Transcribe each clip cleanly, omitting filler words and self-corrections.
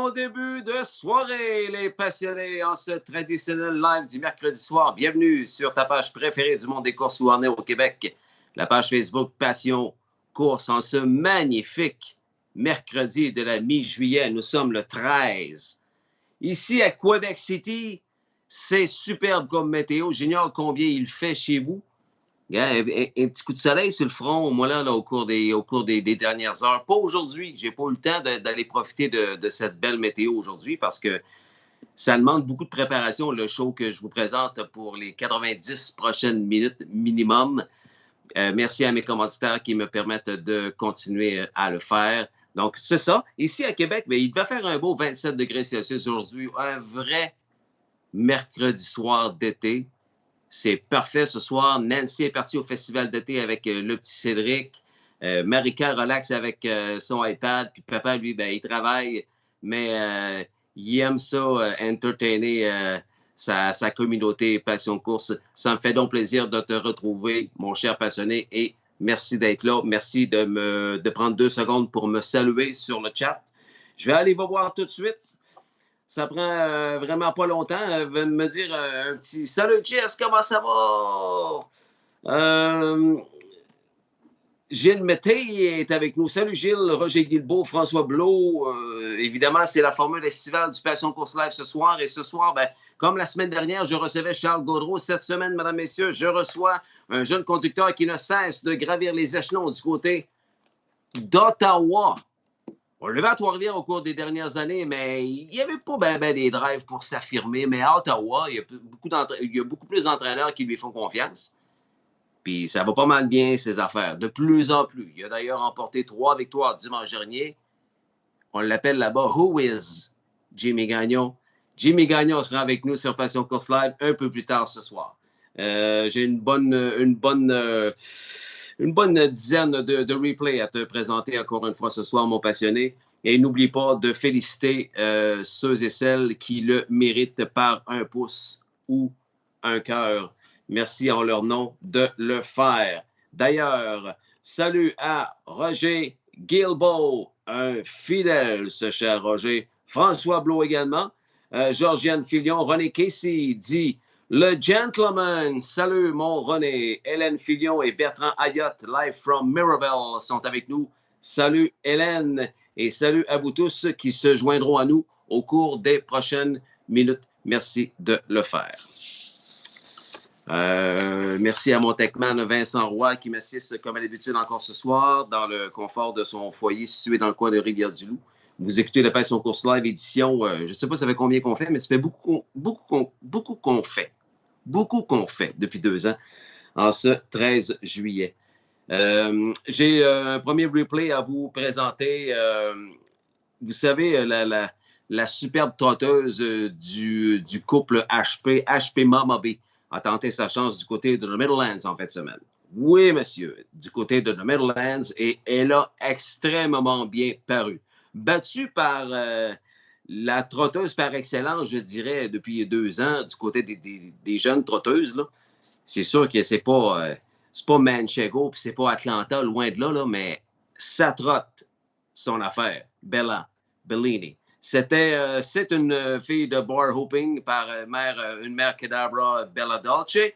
Bon début de soirée, les passionnés, en ce traditionnel live du mercredi soir. Bienvenue sur ta page préférée du monde des courses Warner au Québec, la page Facebook Passion Course, en ce magnifique mercredi de la mi-juillet. Nous sommes le 13. Ici à Québec City, c'est superbe comme météo. J'ignore combien il fait chez vous. Un petit coup de soleil sur le front, moi, là, au cours des dernières heures. Pas aujourd'hui. J'ai pas eu le temps d'aller profiter de cette belle météo aujourd'hui parce que ça demande beaucoup de préparation, le show que je vous présente pour les 90 prochaines minutes minimum. Merci à mes commanditaires qui me permettent de continuer à le faire. Donc, c'est ça. Ici à Québec, il devait faire un beau 27 degrés Celsius aujourd'hui. Un vrai mercredi soir d'été. C'est parfait ce soir. Nancy est partie au festival d'été avec le petit Cédric. Marika relaxe avec son iPad. Puis papa, lui, il travaille, mais il aime ça, entertainer sa communauté Passion Course. Ça me fait donc plaisir de te retrouver, mon cher passionné, et merci d'être là. Merci de prendre 2 secondes pour me saluer sur le chat. Je vais aller vous voir tout de suite. Ça prend vraiment pas longtemps. Me dire un petit « Salut, Jess, comment ça va? » Gilles Mété est avec nous. Salut Gilles, Roger Guilbeault, François Blot. Évidemment, c'est la formule estivale du Passion Course Live ce soir. Et ce soir, comme la semaine dernière, je recevais Charles Gaudreau. Cette semaine, mesdames, messieurs, je reçois un jeune conducteur qui ne cesse de gravir les échelons du côté d'Ottawa. On le à Trois-Rivières au cours des dernières années, mais il n'y avait pas des drives pour s'affirmer. Mais à Ottawa, il y a beaucoup plus d'entraîneurs qui lui font confiance. Puis ça va pas mal bien, ses affaires, de plus en plus. Il a d'ailleurs remporté 3 victoires dimanche dernier. On l'appelle là-bas « Who is Jimmy Gagnon ». Jimmy Gagnon sera avec nous sur Passion Course Live un peu plus tard ce soir. J'ai une bonne dizaine de replays à te présenter encore une fois ce soir, mon passionné. Et n'oublie pas de féliciter ceux et celles qui le méritent par un pouce ou un cœur. Merci en leur nom de le faire. D'ailleurs, salut à Roger Guilbeault, un fidèle, ce cher Roger. François Blot également. Georgiane Filion, René Casey dit le gentleman. Salut mon René. Hélène Filion et Bertrand Ayotte, live from Mirabel, sont avec nous. Salut Hélène et salut à vous tous qui se joindront à nous au cours des prochaines minutes. Merci de le faire. Merci à mon techman Vincent Roy qui m'assiste comme à l'habitude encore ce soir dans le confort de son foyer situé dans le coin de Rivière-du-Loup. Vous écoutez la Passion Course Live édition, je ne sais pas ça fait combien qu'on fait, mais ça fait beaucoup qu'on fait. Beaucoup qu'on fait depuis 2 ans en ce 13 juillet. J'ai un premier replay à vous présenter. Vous savez, la superbe trotteuse du couple HP Mama B a tenté sa chance du côté de The Meadowlands en fin de semaine. Oui, monsieur, du côté de The Meadowlands, et elle a extrêmement bien paru. Battue par la trotteuse par excellence, je dirais, depuis 2 ans, du côté des jeunes trotteuses, là. C'est sûr que c'est pas Manchego, puis c'est pas Atlanta, loin de là, mais ça trotte son affaire. Bella Bellini. C'est une fille de Bar Hoping par une mère Cadabra Bella Dolce.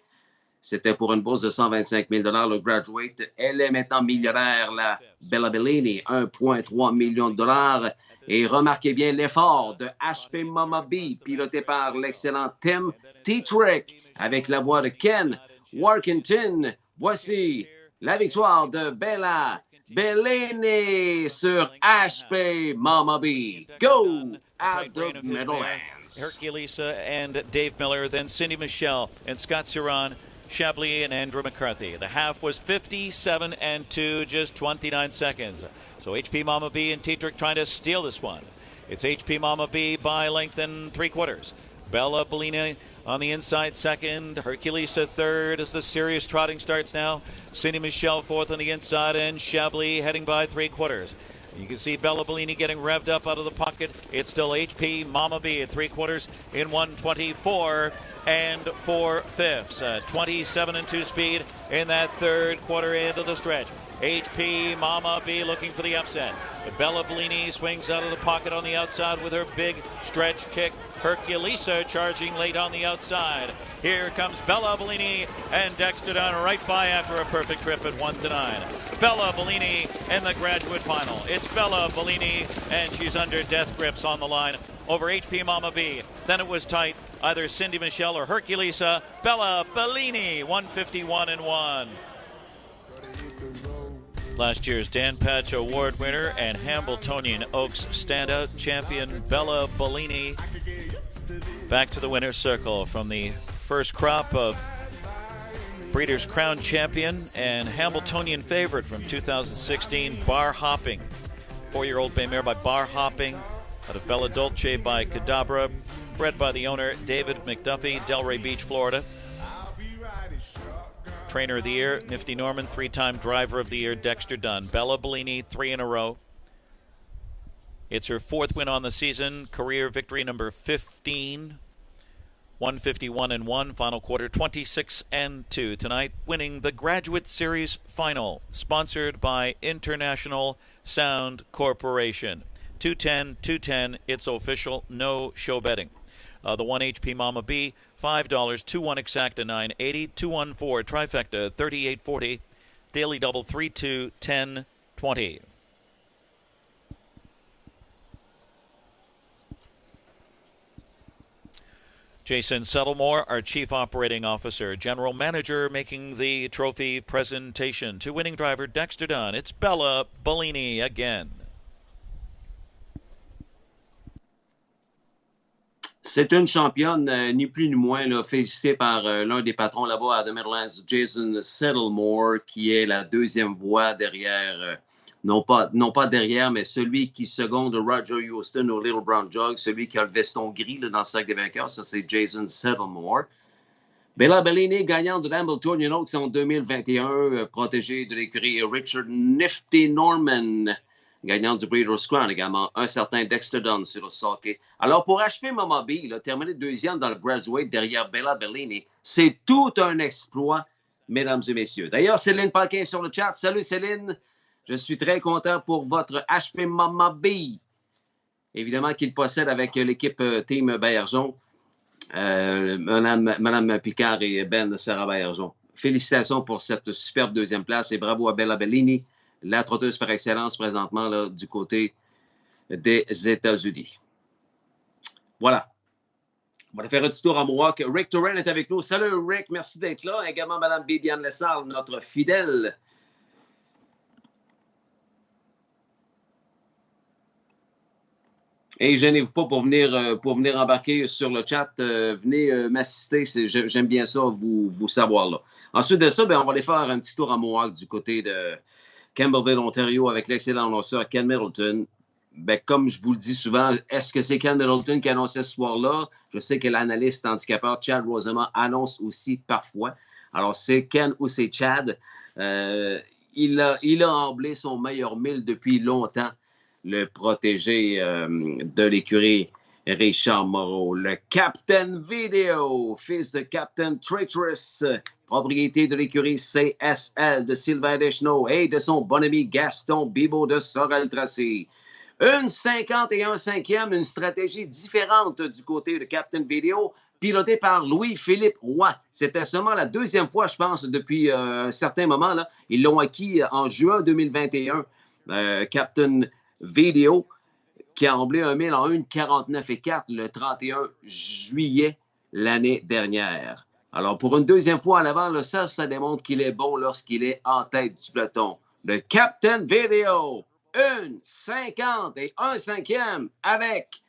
C'était pour une bourse de 125 000 $, le graduate. Elle est maintenant millionnaire, la Bella Bellini, 1,3 million de $. Et remarquez bien l'effort de HP Mama B, piloté par l'excellent Tim Tetrick, avec la voix de Ken Workington. Voici la victoire de Bella Bellini sur HP Mama B. Go at the Meadowlands. Herculesa and Dave Miller, then Cindy Michelle and Scott Ciron, Chablis and Andrew McCarthy. The half was 57-2, just 29 seconds. So HP Mama B and Tetrick trying to steal this one. It's HP Mama B by length and 3/4. Bella Bellini on the inside second. Herculesa third as the serious trotting starts now. Cindy Michelle fourth on the inside, and Chablis heading by 3/4. You can see Bella Bellini getting revved up out of the pocket. It's still HP Mama B at 3/4 in 1:24. and 4/5. 27-2 speed in that third quarter into the stretch. HP Mama B looking for the upset. But Bella Bellini swings out of the pocket on the outside with her big stretch kick. Herculesa charging late on the outside. Here comes Bella Bellini, and Dexter Dunn right by after a perfect trip at 1-9. Bella Bellini in the graduate final. It's Bella Bellini, and she's under death grips on the line over HP Mama B. Then it was tight, either Cindy Michelle or Herculesa. Bella Bellini, 151-1. Last year's Dan Patch Award winner and Hambletonian Oaks standout champion Bella Bellini back to the winner's circle from the first crop of Breeders' Crown champion and Hambletonian favorite from 2016, Bar Hopping. 4-year-old bay mare by Bar Hopping out of Bella Dolce by Cadabra, bred by the owner David McDuffie, Delray Beach, Florida. Trainer of the Year, Nifty Norman. 3-time Driver of the Year, Dexter Dunn. Bella Bellini, 3 in a row. It's her 4th win on the season. Career victory number 15. 151-1. Final quarter, 26-2. Tonight, winning the Graduate Series Final. Sponsored by International Sound Corporation. 210. It's official. No show betting. The 1 HP Mama B, $5. 2-1 exacta, $9.80. 2-1-4 trifecta, $38.40. Daily double 3-2, $10.20. Jason Settlemore, our Chief Operating Officer, General Manager, making the trophy presentation to winning driver Dexter Dunn. It's Bella Bellini again. C'est une championne, ni plus ni moins, là, félicitée par l'un des patrons là-bas à The Meadowlands, Jason Settlemore, qui est la deuxième voix derrière, non pas derrière, mais celui qui seconde Roger Houston au Little Brown Jug, celui qui a le veston gris là, dans le sac des vainqueurs, ça c'est Jason Settlemore. Bella Bellini, gagnante de l'Hambletonian Oaks en 2021, protégée de l'écurie Richard Nifty Norman. Gagnante du Breeders' Crown également, un certain Dexter Dunn sur le sulky. Alors, pour HP Mama B, il a terminé 2e dans le Graduate derrière Bella Bellini. C'est tout un exploit, mesdames et messieurs. D'ailleurs, Céline Paquin est sur le chat. Salut Céline, je suis très content pour votre HP Mama B. Évidemment qu'il possède avec l'équipe Team Baillargeon, Madame Picard et Ben Sarah Baillargeon. Félicitations pour cette superbe 2e place et bravo à Bella Bellini, la trotteuse par excellence présentement là, du côté des États-Unis. Voilà. On va faire un petit tour à Mohawk. Rick Torren est avec nous. Salut Rick, merci d'être là. Également Mme Bibiane Lessard, notre fidèle. Et gênez-vous pas pour venir embarquer sur le chat. Venez m'assister. J'aime bien ça, vous savoir là. Ensuite de ça, on va aller faire un petit tour à Mohawk du côté de Campbellville, Ontario, avec l'excellent annonceur Ken Middleton. Comme je vous le dis souvent, est-ce que c'est Ken Middleton qui annonçait ce soir-là? Je sais que l'analyste handicapeur Chad Rosamond annonce aussi parfois. Alors, c'est Ken ou c'est Chad. Il a emblé son meilleur 1000 depuis longtemps, le protégé de l'écurie Richard Moreau. Le Captain Video, fils de Captain Traitorous, propriété de l'écurie CSL de Sylvain Deschenaux et de son bon ami Gaston Bibeau de Sorel-Tracé. Une 50 et un 5e, une stratégie différente du côté de Captain Video, piloté par Louis-Philippe Roy. C'était seulement la 2e fois, je pense, depuis un certain moment. Là. Ils l'ont acquis en juin 2021. Captain Video, qui a emblé un 1000 en 1,49,4 le 31 juillet l'année dernière. Alors, pour une 2e fois à l'avant, ça démontre qu'il est bon lorsqu'il est en tête du peloton. Le Captain Video, une 50 et un 5e avec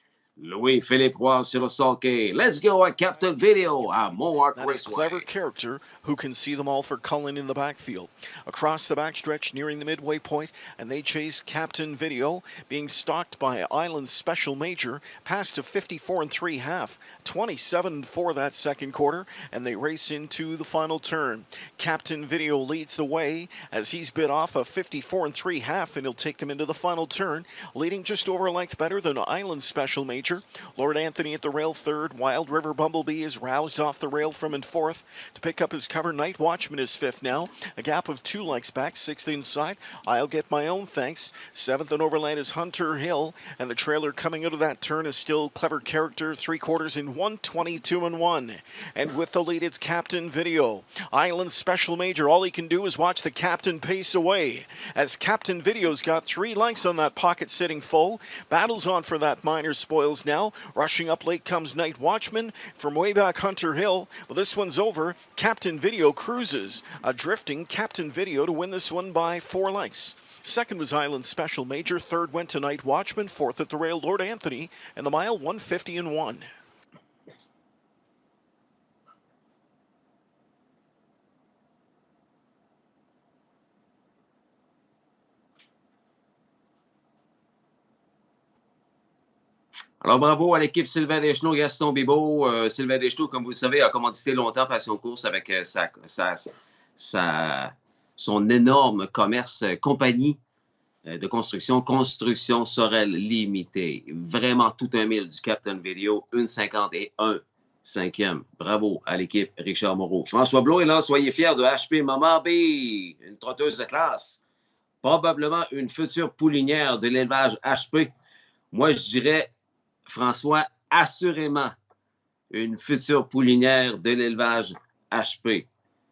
Louis-Philippe Roy sur le sulky. Let's go à Captain Video à Mohawk Raceway. Clever character who can see them all for Cullen in the backfield. Across the backstretch nearing the midway point, and they chase Captain Video, being stalked by Island Special Major, past to 54 3/2, 27 for that second quarter, and they race into the final turn. Captain Video leads the way as he's bit off a 54 3/2, and he'll take them into the final turn, leading just over a length better than Island Special Major. Lord Anthony at the rail third. Wild River Bumblebee is roused off the rail from in fourth to pick up his cover. Night Watchman is fifth now, a gap of 2 lengths back. Sixth inside, I'll Get My Own Thanks. Seventh in Overland is Hunter Hill, and the trailer coming out of that turn is still Clever Character, 3/4 in 1:22 and with the lead it's Captain Video. Island Special Major, all he can do is watch the captain pace away as Captain Video's got 3 lengths on that pocket sitting foe. Battles on for that minor spoils now. Rushing up late comes Night Watchman from way back Hunter Hill. Well, this one's over. Captain Video cruises, a drifting Captain Video to win this one by 4 lengths. Second was Island Special Major. Third went to Night Watchman. Fourth at the rail, Lord Anthony, and the mile 1:50 Alors, bravo à l'équipe Sylvain Deschenaux, Gaston Bibeau. Sylvain Deschenaux, comme vous le savez, a commandité longtemps Passion Course avec son énorme commerce, compagnie de construction Sorel Limité. Vraiment tout un mille du Captain Video, 1,50 et 1/5. Bravo à l'équipe Richard Moreau. François Blot est là, soyez fiers de HP Maman B, une trotteuse de classe. Probablement une future poulinière de l'élevage HP. Moi, je dirais, François, assurément une future poulinière de l'élevage HP.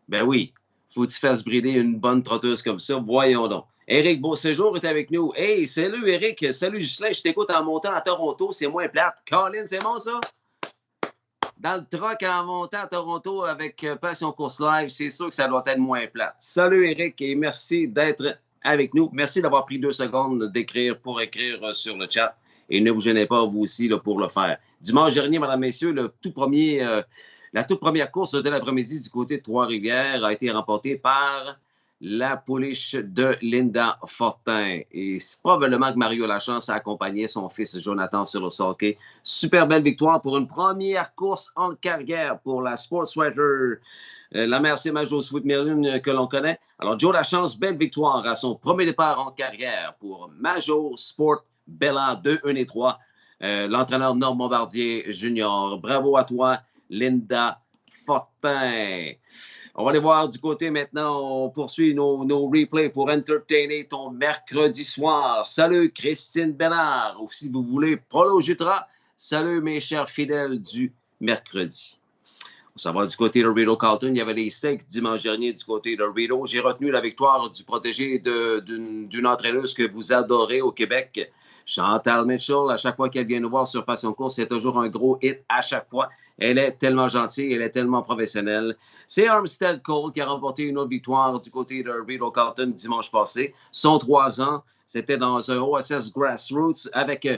Ben oui, faut que tu fasses brider une bonne trotteuse comme ça. Voyons donc. Éric Beauséjour est avec nous. Hey, salut Éric, salut Ghislain, je t'écoute en montant à Toronto, c'est moins plate. Colin, c'est bon ça? Dans le truck en montant à Toronto avec Passion Course Live, c'est sûr que ça doit être moins plate. Salut Éric et merci d'être avec nous. Merci d'avoir pris 2 secondes pour écrire sur le chat. Et ne vous gênez pas, vous aussi, là, pour le faire. Dimanche dernier, mesdames, messieurs, la toute première course de l'après-midi du côté de Trois-Rivières a été remportée par la pouliche de Linda Fortin. Et c'est probablement que Mario Lachance a accompagné son fils Jonathan sur le sulky. Super belle victoire pour une première course en carrière pour la Sportswriter. La mère, c'est Major Sweet Million que l'on connaît. Alors, Joe Lachance, belle victoire à son premier départ en carrière pour Major Sport Bella 2, 1 et 3. L'entraîneur Norm Bombardier Junior. Bravo à toi, Linda Fortin. On va aller voir du côté maintenant. On poursuit nos replays pour entertainer ton mercredi soir. Salut Christine Bernard. Ou si vous voulez, Polo Jutra. Salut mes chers fidèles du mercredi. On s'en va du côté de Rideau Carlton. Il y avait des steaks dimanche dernier du côté de Rideau. J'ai retenu la victoire du protégé d'une entraîneuse que vous adorez au Québec, Chantal Mitchell. À chaque fois qu'elle vient nous voir sur Passion Course, c'est toujours un gros hit à chaque fois. Elle est tellement gentille, elle est tellement professionnelle. C'est Armstead Cole qui a remporté une autre victoire du côté de Rideau Carlton dimanche passé. Son 3 ans, c'était dans un OSS Grassroots avec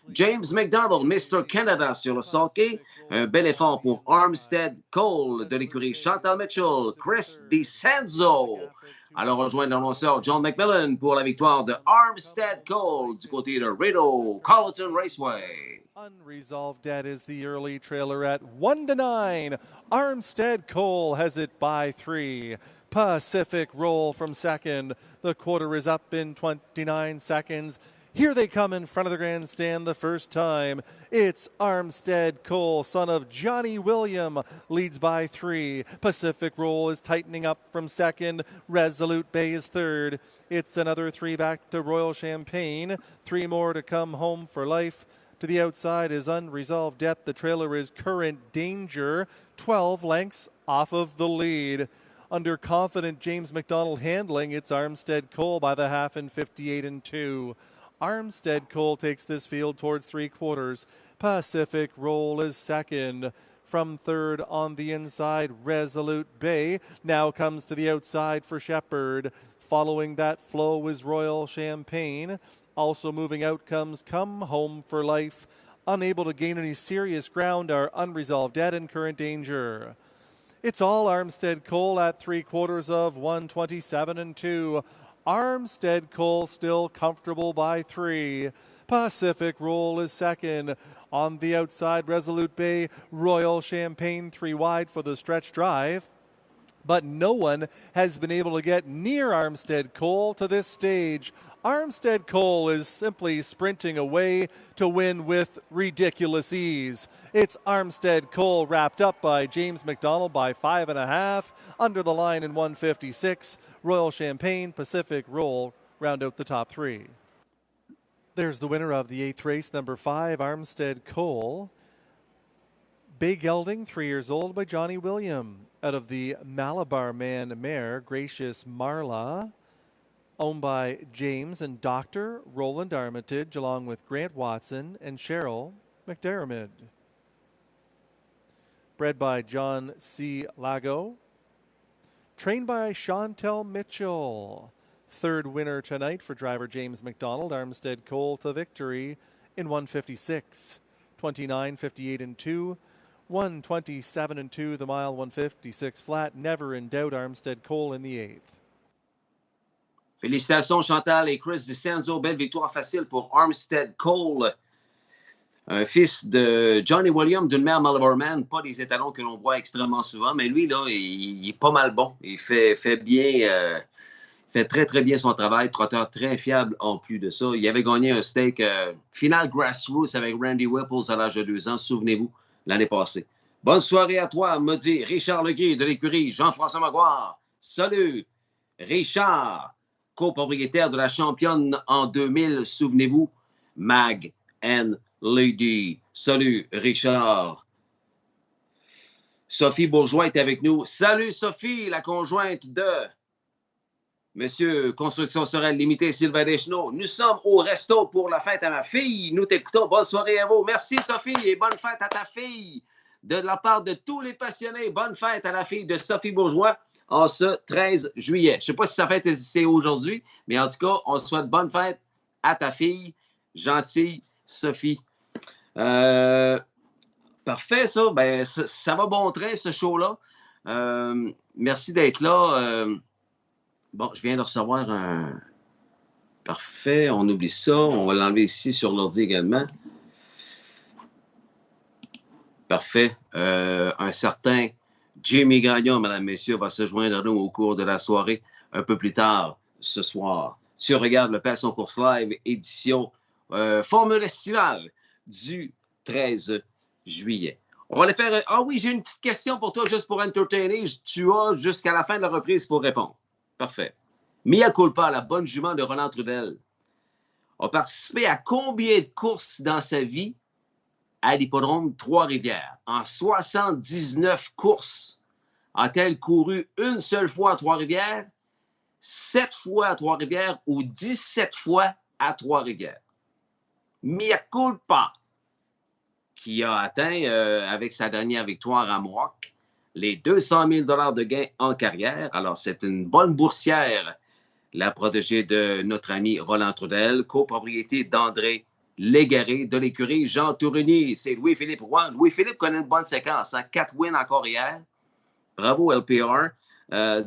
James McDonald, Mr. Canada sur le sulky. Un bel effort pour Armstead Cole de l'écurie Chantal Mitchell, Chris DiCenzo. Alors, rejoindre l'annonceur John McMillan pour la victoire de Armstead Cole du côté de Rideau Carlton Raceway. Unresolved Debt is the early trailer at 1-9. Armstead Cole has it by 3. Pacific Roll from second. The quarter is up in 29 seconds. Here they come in front of the grandstand the first time. It's Armstead Cole, son of Johnny William, leads by 3. Pacific Roll is tightening up from second. Resolute Bay is third. It's another 3 back to Royal Champagne. 3 more to come home for life. To the outside is Unresolved Debt. The trailer is Current Danger, 12 lengths off of the lead. Under confident James McDonald handling, it's Armstead Cole by the half in 58-2. Armstead Cole takes this field towards 3/4. Pacific Roll is second. From third on the inside, Resolute Bay now comes to the outside for Shepherd. Following that flow is Royal Champagne. Also moving out comes Come Home for Life. Unable to gain any serious ground are Unresolved Debt and Current Danger. It's all Armstead Cole at 3/4 of 127 and 2. Armstead Cole still comfortable by 3. Pacific Roll is second. On the outside, Resolute Bay, Royal Champagne 3 wide for the stretch drive. But no one has been able to get near Armstead Cole to this stage. Armstead Cole is simply sprinting away to win with ridiculous ease. It's Armstead Cole wrapped up by James McDonald by 5.5. Under the line in 156. Royal Champagne, Pacific Roll round out the top 3. There's the winner of the 8th race, number 5, Armstead Cole. Bay Gelding, 3 years old, by Johnny William. Out of the Malabar Man mare, Gracious Marla, owned by James and Dr. Roland Armitage, along with Grant Watson and Cheryl McDermott. Bred by John C. Lago. Trained by Chantel Mitchell. 3rd winner tonight for driver James McDonald. Armstead Cole to victory in 156. 29, 58 and 2. 127 and 2, the mile, 156 flat. Never in doubt, Armstead Cole in the 8th. Félicitations Chantal et Chris DiCenzo. Belle victoire facile pour Armstead Cole. Un fils de Johnny Williams, d'une mère Malabar Man. Pas des étalons que l'on voit extrêmement souvent, mais lui, là, il est pas mal bon. Il fait bien... fait très, très bien son travail. Trotteur très fiable en plus de ça. Il avait gagné un stake final grassroots avec Randy Whipples à l'âge de 2 ans, souvenez-vous, l'année passée. Bonne soirée à toi, me dit Richard Legris de l'écurie Jean-François Maguire. Salut, Richard, copropriétaire de la championne en 2000, souvenez-vous, Mag and Lady. Salut, Richard. Sophie Bourgeois est avec nous. Salut, Sophie, la conjointe de Monsieur Construction Sorel Limité, Sylvain Deschenaux. Nous sommes au resto pour la fête à ma fille. Nous t'écoutons. Bonne soirée à vous. Merci, Sophie, et bonne fête à ta fille. De la part de tous les passionnés, bonne fête à la fille de Sophie Bourgeois en ce 13 juillet. Je ne sais pas si sa fête c'est aujourd'hui, mais en tout cas, on souhaite bonne fête à ta fille, gentille Sophie. Parfait, ça. Ben, ça va bon train, ce show-là. Merci d'être là. Bon, je viens de recevoir un... Parfait, on oublie ça. On va l'enlever ici sur l'ordi également. Parfait. Un certain Jamie Gagnon, mesdames, messieurs, va se joindre à nous au cours de la soirée un peu plus tard ce soir. Tu regardes le Passion Course Live, édition Formule estivale du 13 juillet. On va les faire... Ah oui, j'ai une petite question pour toi, juste pour entertainer. Tu as jusqu'à la fin de la reprise pour répondre. Parfait. Mia Culpa, la bonne jument de Roland Trudel, a participé à combien de courses dans sa vie à l'hippodrome Trois-Rivières? En 79 courses, a-t-elle couru une seule fois à Trois-Rivières, 7 fois à Trois-Rivières ou 17 fois à Trois-Rivières? Mia Culpa, qui a atteint, avec sa dernière victoire à Mohawk, les 200 000 $ de gains en carrière. Alors, c'est une bonne boursière, la protégée de notre ami Roland Trudel, copropriété d'André Légaré de l'écurie Jean Tourigny. C'est Louis-Philippe Roy. Louis-Philippe connaît une bonne séquence. 4 wins encore hier. Bravo, LPR.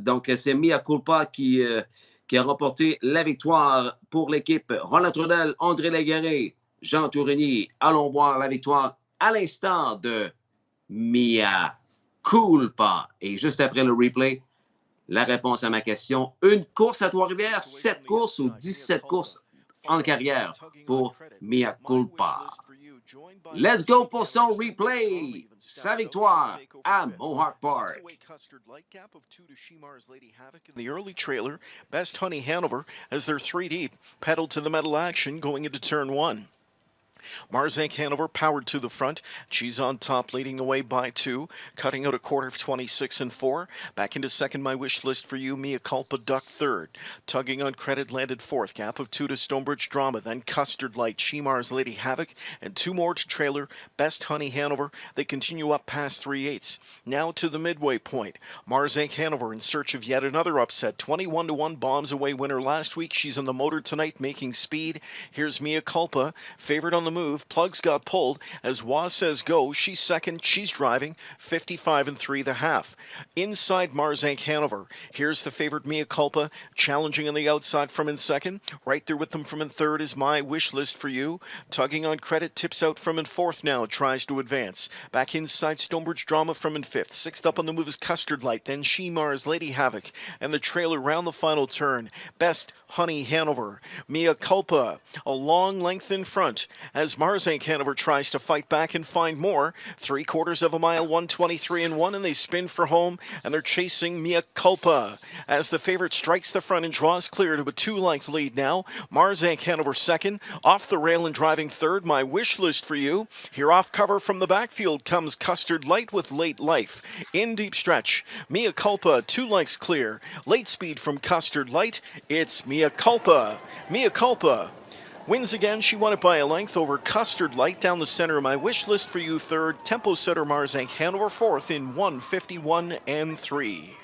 Donc, c'est Mia Culpa qui a remporté la victoire pour l'équipe Roland Trudel, André Légaré, Jean Tourigny. Allons voir la victoire à l'instant de Mia Culpa. Et juste après le replay, la réponse à ma question. Une course à Trois-Rivières, 7 courses ou 17 courses en carrière pour Mia Culpa. Let's go pour son replay. Sa victoire à Mohawk Park. The early trailer, Best Honey Hanover, as they're 3 deep, pedaled to the metal action going into turn 1. Marzank Hanover powered to the front. She's on top, leading away by 2, cutting out a quarter of 26 and 4. Back into second, My Wish List for You. Mia Culpa duck third. Tugging on Credit landed fourth. Gap of 2 to Stonebridge Drama. Then Custard Light, Shemar's Lady Havoc, and 2 more to trailer Best Honey Hanover. They continue up past 3/8. Now to the midway point. Marzank Hanover in search of yet another upset. 21-1 bombs away winner last week. She's on the motor tonight, making speed. Here's Mia Culpa, favored on the move. Plugs got pulled as Waz says go. She's second. She's driving 55-3 the half. Inside Marzank Hanover. Here's the favorite Mea Culpa challenging on the outside from in second. Right there with them from in third is My Wish List for You. Tugging on Credit tips out from in fourth now. Tries to advance. Back inside Stonebridge Drama from in fifth. Sixth up on the move is Custard Light. Then She Mars, Lady Havoc. And the trailer round the final turn. Best Honey Hanover. Mea Culpa a long length in front as Marzank Hanover tries to fight back and find more. 3/4 of a mile, 1:23.1, and they spin for home, and they're chasing Mea Culpa as the favorite strikes the front and draws clear to a 2-length lead now. Marzank Hanover second, off the rail and driving third. My Wish List for You. Here off cover from the backfield comes Custard Light with Late Life. In deep stretch, Mea Culpa 2 lengths clear. Late speed from Custard Light. It's Mea Culpa. Mea Culpa wins again. She won it by a length over Custard Light. Down the center, My Wish List for You third. Tempo setter Marzank Hanover fourth in 1:51.3.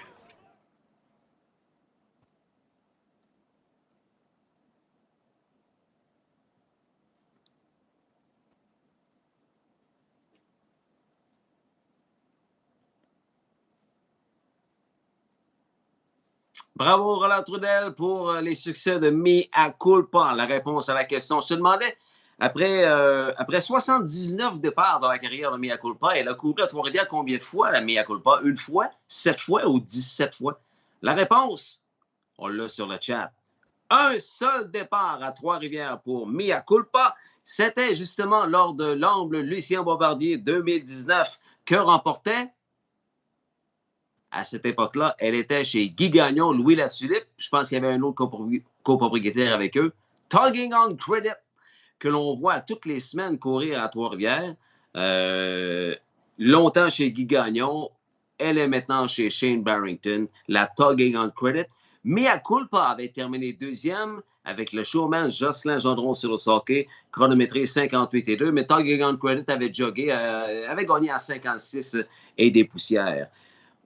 Bravo, Roland Trudel, pour les succès de Mea Culpa. La réponse à la question. Je te demandais, après 79 départs dans la carrière de Mea Culpa, elle a couru à Trois-Rivières combien de fois, la Mea Culpa? Une fois, 7 fois ou 17 fois? La réponse, on l'a sur le chat. Un seul départ à Trois-Rivières pour Mea Culpa. C'était justement lors de l'Amble Lucien Bombardier 2019 que remportait. À cette époque-là, elle était chez Guy Gagnon, Louis Latulippe. Je pense qu'il y avait un autre copropriétaire avec eux. Tugging on Credit, que l'on voit toutes les semaines courir à Trois-Rivières. Longtemps chez Guy Gagnon. Elle est maintenant chez Shane Barrington, la Tugging on Credit. Mea Culpa avait terminé deuxième avec le showman Jocelyn Gendron sur le hockey, chronométré 58,2. Mais Tugging on Credit avait jogué, avait gagné à 56 et des poussières.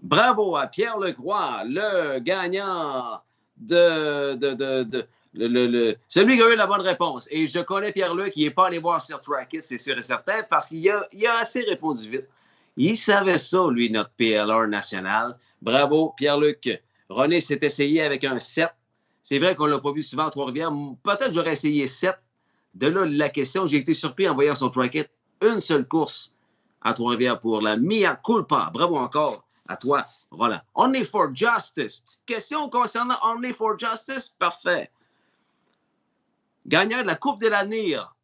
Bravo à Pierre Lecroix, le gagnant celui qui a eu la bonne réponse. Et je connais Pierre-Luc, il n'est pas allé voir sur Trackit, c'est sûr et certain, parce qu'il a assez répondu vite. Il savait ça, lui, notre PLR national. Bravo, Pierre-Luc. René s'est essayé avec un 7. C'est vrai qu'on ne l'a pas vu souvent à Trois-Rivières. Peut-être que j'aurais essayé 7. De là, la question, j'ai été surpris en voyant son Trackit. Une seule course à Trois-Rivières pour la Mea Culpa. Bravo encore. À toi, Roland. Only for Justice. Petite question concernant Only for Justice. Parfait. Gagnant de la Coupe de l'Avenir.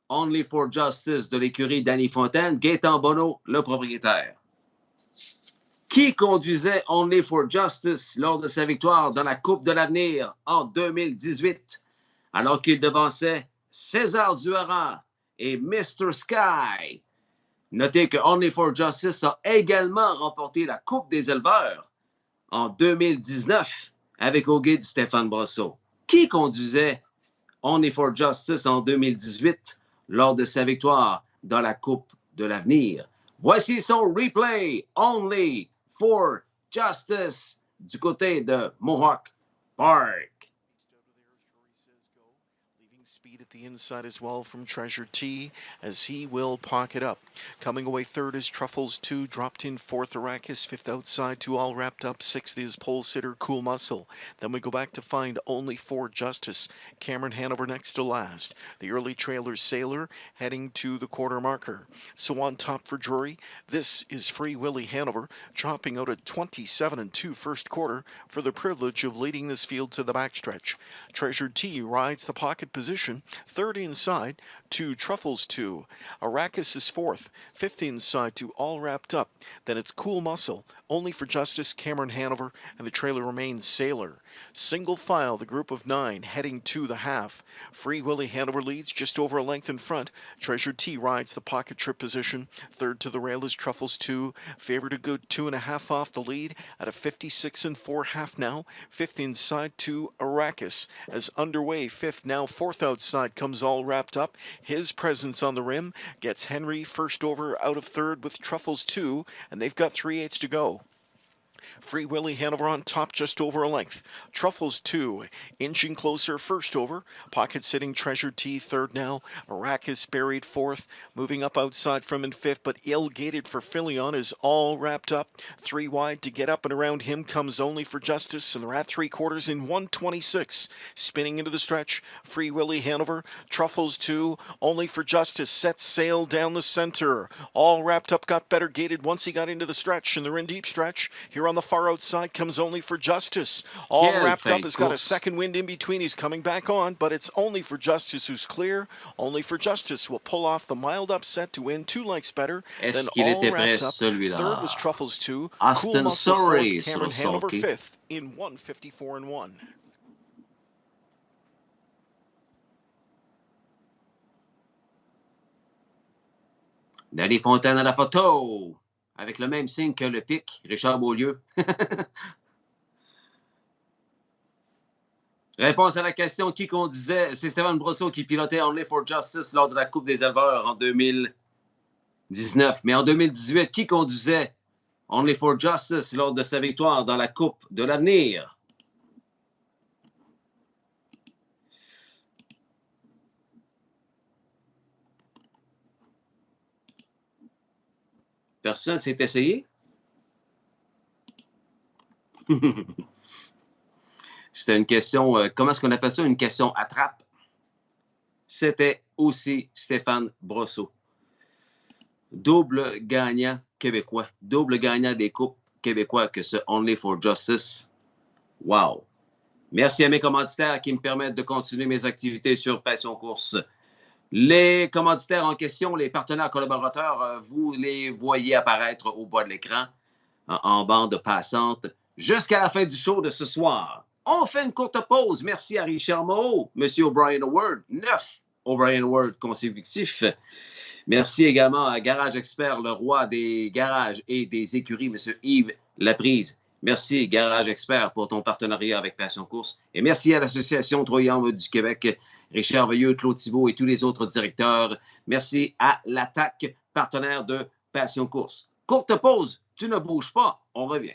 Only for Justice de l'écurie Danny Fontaine. Gaétan Bonneau, le propriétaire. Qui conduisait Only for Justice lors de sa victoire dans la Coupe de l'Avenir en 2018, alors qu'il devançait César Duharan et Mr. Sky? Notez que Only for Justice a également remporté la Coupe des éleveurs en 2019 avec au guide Stéphane Brosseau. Qui conduisait Only for Justice en 2018 lors de sa victoire dans la Coupe de l'Avenir? Voici son replay, Only for Justice, du côté de Mohawk Park. Speed at the inside as well from Treasure T as he will pocket up. Coming away third is Truffles 2, dropped in fourth Arrakis, fifth outside, 2 all wrapped up, sixth is Pole Sitter Cool Muscle. Then we go back to find Only for Justice. Cameron Hanover next to last. The early trailer Sailor heading to the quarter marker. So on top for Drury, this is Free Willy Hanover, chopping out a 27-2 first quarter for the privilege of leading this field to the backstretch. Treasure T rides the pocket position. Third inside to Truffles 2. Arrakis is fourth. Fifth inside to All Wrapped Up. Then it's Cool Muscle, Only for Justice, Cameron Hanover, and the trailer remains Sailor. Single file, the group of 9 heading to the half. Free Willy Hanover leads just over a length in front. Treasure T rides the pocket trip position. Third to the rail is Truffles 2. Favored a good 2.5 off the lead at a 56 4/2 now. Fifth inside to Arrakis. As underway, fifth now, fourth outside comes All Wrapped Up. His presence on the rim gets Henry first over out of third with Truffles 2, and they've got 3/8 to go. Free Willy Hanover on top just over a length. Truffles 2, inching closer first over. Pocket sitting Treasure T third now. Arrakis buried fourth. Moving up outside from in fifth, but ill-gated for Filion is all wrapped up. 3 wide to get up and around him comes Only for Justice, and they're at 3/4 in 1:26. Spinning into the stretch, Free Willy Hanover. Truffles 2, Only for Justice sets sail down the center. All wrapped up, got better gated once he got into the stretch, and they're in deep stretch. Here on the far outside comes Only for Justice. All wrapped up, has got a second wind in between. He's coming back on, but it's Only for Justice who's clear. Only for Justice will pull off the mild upset to win 2 lengths better than All Wrapped Up. Third was Truffles 2. Austin Cool Surrey fourth, Cameron Hanover fifth in 1:54.1. Danny Fontaine à la photo, avec le même signe que le pic, Richard Beaulieu. Réponse à la question, qui conduisait? C'est Stéphane Brosseau qui pilotait Only for Justice lors de la Coupe des éleveurs en 2019. Mais en 2018, qui conduisait Only for Justice lors de sa victoire dans la Coupe de l'avenir? Personne s'est essayé? C'était une question, comment est-ce qu'on appelle ça? Une question attrape. C'était aussi Stéphane Brosseau. Double gagnant québécois. Double gagnant des coupes québécois que ce Only for Justice. Wow! Merci à mes commanditaires qui me permettent de continuer mes activités sur Passion Course. Les commanditaires en question, les partenaires collaborateurs, vous les voyez apparaître au bas de l'écran en bande passante jusqu'à la fin du show de ce soir. On fait une courte pause. Merci à Richard Moreau, M. O'Brien Award, 9 O'Brien Award consécutifs. Merci également à Garage Expert, le roi des garages et des écuries, M. Yves Laprise. Merci, Garage Expert, pour ton partenariat avec Passion Course. Et merci à l'Association Troyens du Québec, Richard Veilleux, Claude Thibault et tous les autres directeurs. Merci à l'Attaque, partenaire de Passion Course. Courte pause, tu ne bouges pas, on revient.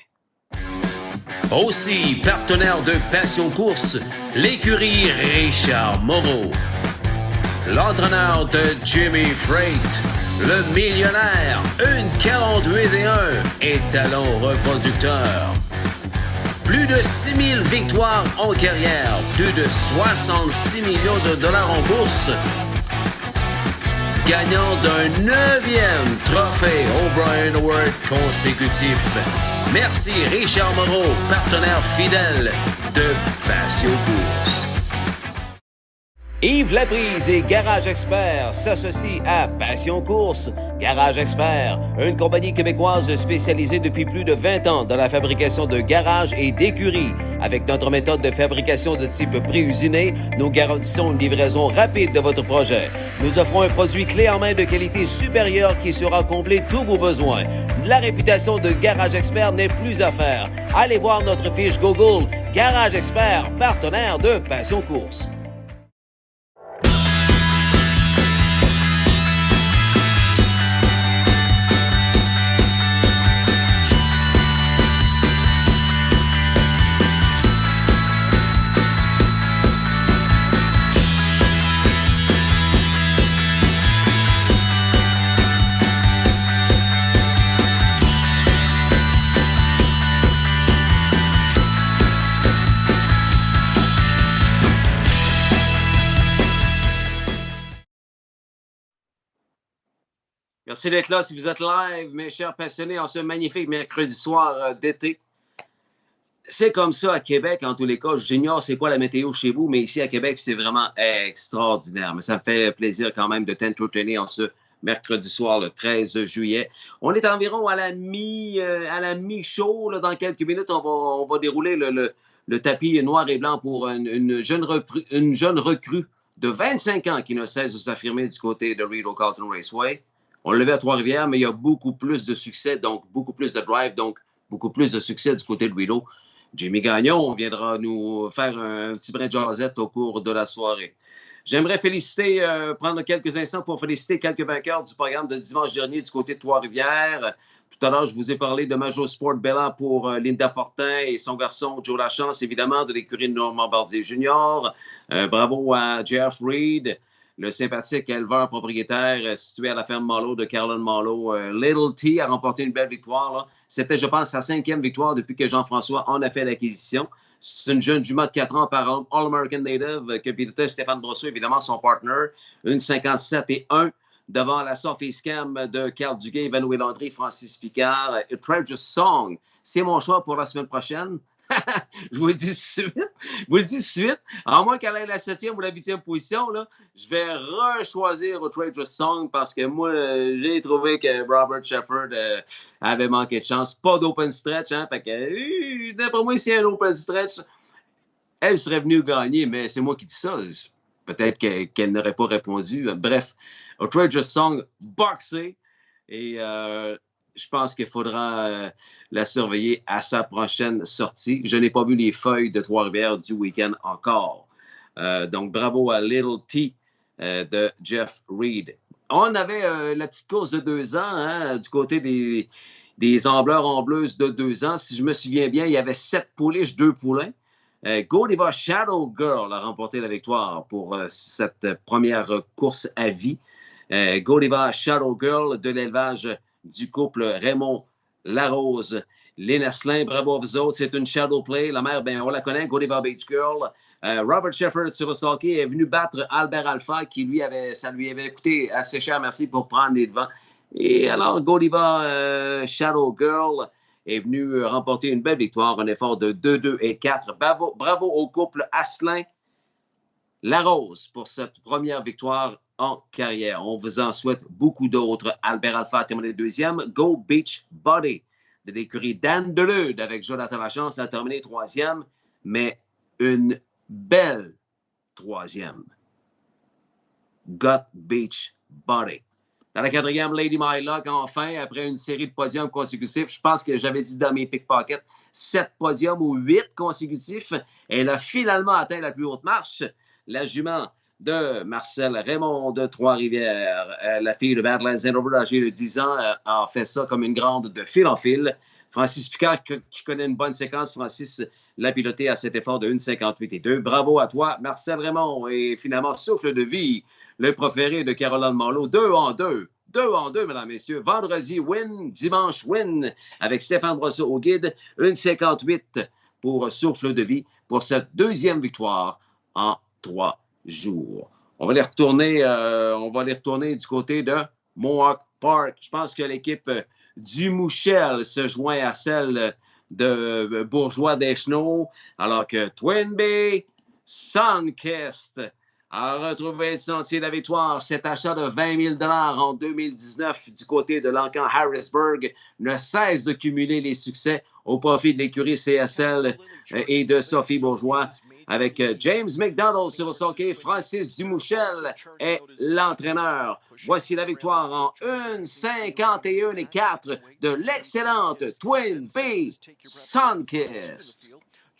Aussi partenaire de Passion Course, l'écurie Richard Moreau. L'entraîneur de Jimmy Freight, le millionnaire, une 48-1 et talent reproducteur. Plus de 6000 victoires en carrière, plus de 66 millions de dollars en bourse. Gagnant d'un 9e trophée O'Brien Award consécutif. Merci Richard Moreau, partenaire fidèle de Passion Course. Yves Laprise et Garage Expert s'associent à Passion Course. Garage Expert, une compagnie québécoise spécialisée depuis plus de 20 ans dans la fabrication de garages et d'écuries. Avec notre méthode de fabrication de type pré-usiné, nous garantissons une livraison rapide de votre projet. Nous offrons un produit clé en main de qualité supérieure qui saura combler tous vos besoins. La réputation de Garage Expert n'est plus à faire. Allez voir notre fiche Google. Garage Expert, partenaire de Passion Course. Merci d'être là si vous êtes live, mes chers passionnés, en ce magnifique mercredi soir d'été. C'est comme ça à Québec, en tous les cas. J'ignore c'est quoi la météo chez vous, mais ici à Québec, c'est vraiment extraordinaire. Mais ça me fait plaisir quand même de t'entretenir en ce mercredi soir, le 13 juillet. On est environ à la mi-show. Dans quelques minutes, on va dérouler le tapis noir et blanc pour une jeune recrue de 25 ans qui ne cesse de s'affirmer du côté de Rideau Carlton Raceway. On le levait à Trois-Rivières, mais il y a beaucoup plus de succès, donc beaucoup plus de drive, donc beaucoup plus de succès du côté de Rideau. Jimmy Gagnon viendra nous faire un petit brin de jasette au cours de la soirée. J'aimerais prendre quelques instants pour féliciter quelques vainqueurs du programme de dimanche dernier du côté de Trois-Rivières. Tout à l'heure, je vous ai parlé de Major Sport Bellan pour Linda Fortin et son garçon Joe Lachance, évidemment, de l'écurie de Normand Bardier Junior. Bravo à Jeff Reed, le sympathique éleveur propriétaire situé à la ferme Malo de Caroline Malo. Little T a remporté une belle victoire. Là. C'était, je pense, sa 5e victoire depuis que Jean-François en a fait l'acquisition. C'est une jeune jument de 4 ans par All-American Native que pilotait Stéphane Brosseau, évidemment, son partner. Une 57 et 1 devant la Surface Cam de Carl Duguay, Vanoé Landry, Francis Picard. A Treasure Song, c'est mon choix pour la semaine prochaine. Je vous le dis tout de suite. À moins qu'elle ait la 7e ou la 8e position, là, je vais rechoisir Outrageous Song parce que moi, j'ai trouvé que Robert Shepard avait manqué de chance. Pas d'open stretch, hein? Fait que, d'après moi, s'il y a un open stretch, elle serait venue gagner, mais c'est moi qui dis ça. Peut-être qu'elle n'aurait pas répondu. Bref, Outrageous Song boxé et je pense qu'il faudra la surveiller à sa prochaine sortie. Je n'ai pas vu les feuilles de Trois-Rivières du week-end encore. Donc, bravo à Little T de Jeff Reed. On avait la petite course de 2 ans hein, du côté des ambleurs ambleuses de 2 ans. Si je me souviens bien, il y avait 7 pouliches, 2 poulains. Godiva Shadow Girl a remporté la victoire pour cette première course à vie. Godiva Shadow Girl de l'élevage du couple Raymond Larose. Lynn Asselin, bravo à vous autres. C'est une shadow play. La mère, ben, on la connaît, Godiva Beach Girl. Robert Shepard sur le hockey est venu battre Albert Alpha, ça lui avait coûté assez cher, merci, pour prendre les devants. Et alors, Godiva Shadow Girl est venu remporter une belle victoire, un effort de 2-2 et 4. Bravo au couple Asselin-Larose pour cette première victoire en carrière. On vous en souhaite beaucoup d'autres. Albert Alpha a terminé 2e. Go Beach Body de l'écurie Dan Deleude avec Jonathan Lachance a terminé 3e, mais une belle 3e. Got Beach Body. Dans la 4e, Lady Mylock, enfin, après une série de podiums consécutifs, je pense que j'avais dit dans mes pickpockets, 7 podiums ou 8 consécutifs. Elle a finalement atteint la plus haute marche. La jument de Marcel Raymond de Trois-Rivières. La fille de Badlands Hanover, âgée de 10 ans, a fait ça comme une grande de fil en fil. Francis Picard, qui connaît une bonne séquence, Francis l'a piloté à cet effort de 1,58 et 2. Bravo à toi, Marcel Raymond. Et finalement, Souffle de vie, le préféré de Caroline Marleau. 2 en 2. 2 en 2, mesdames, messieurs. Vendredi, win. Dimanche, win. Avec Stéphane Brosseau au guide. 1,58 pour Souffle de vie pour cette 2e victoire en 3 jours. On va les retourner du côté de Mohawk Park. Je pense que l'équipe du Mouchel se joint à celle de Bourgeois d'Eschenaux, alors que Twin Bay Sunkist a retrouvé le sentier de la victoire. Cet achat de 20 000 en 2019 du côté de l'encan Harrisburg ne cesse de cumuler les succès au profit de l'écurie CSL et de Sophie Bourgeois. Avec James McDonald sur le hockey, Francis Dumouchel est l'entraîneur. Voici la victoire en 1,51 et 4 de l'excellente Twin Bay Sunkist.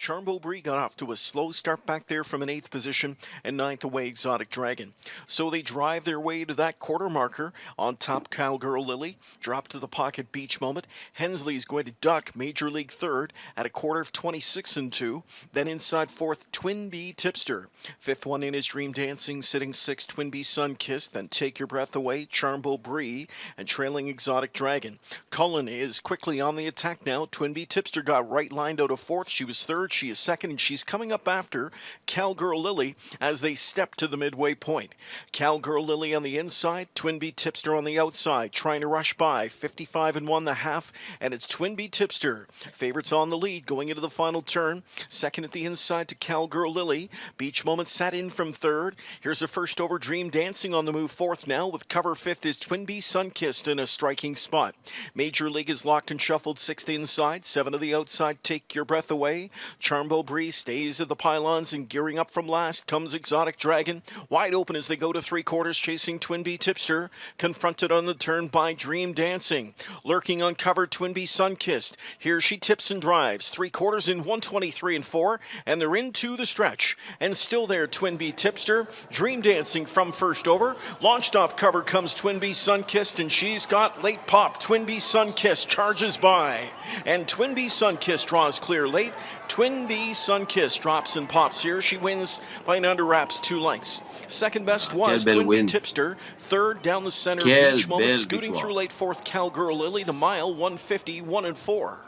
Charmbo Bree got off to a slow start back there from an 8th position and 9th away Exotic Dragon. So they drive their way to that quarter marker. On top, Cowgirl Lily. Drop to the pocket beach moment. Hensley's going to duck Major League 3rd at a quarter of 26 and 2. Then inside 4th, Twin Bee Tipster. 5th one in is Dream Dancing, sitting 6th, Twin Bee Sunkist. Then Take Your Breath Away, Charmbo Bree, and trailing Exotic Dragon. Cullen is quickly on the attack now. Twin Bee Tipster got right lined out of 4th. She was 3rd. She is 2nd, and she's coming up after Cowgirl Lily as they step to the midway point. Cowgirl Lily on the inside, Twin Bee Tipster on the outside, trying to rush by. 55 and 1 the half, and it's Twin Bee Tipster. Favorites on the lead going into the final turn. 2nd at the inside to Cowgirl Lily. Beach Moment sat in from 3rd. Here's a first over Dream Dancing on the move 4th now, with cover 5th is Twin Bee Sunkist in a striking spot. Major League is locked and shuffled 6th inside, 7 to the outside, Take Your Breath Away. Charmbo Bree stays at the pylons and gearing up from last comes Exotic Dragon. Wide open as they go to three quarters, chasing Twinbee Tipster. Confronted on the turn by Dream Dancing. Lurking on cover, Twinbee Sunkissed. Here she tips and drives. Three quarters in 123 and 4, and they're into the stretch. And still there, Twinbee Tipster. Dream Dancing from first over. Launched off cover comes Twinbee Sunkissed, and she's got late pop. Twinbee Sunkissed charges by, and Twinbee Sunkissed draws clear late. Twinbee Sunkissed drops and pops here. She wins by an under wraps 2 lengths. Second best was Twinbee Tipster. Third down the center, Beach Moment scooting through late fourth, Cowgirl Lily. The mile 150, 1 and 4.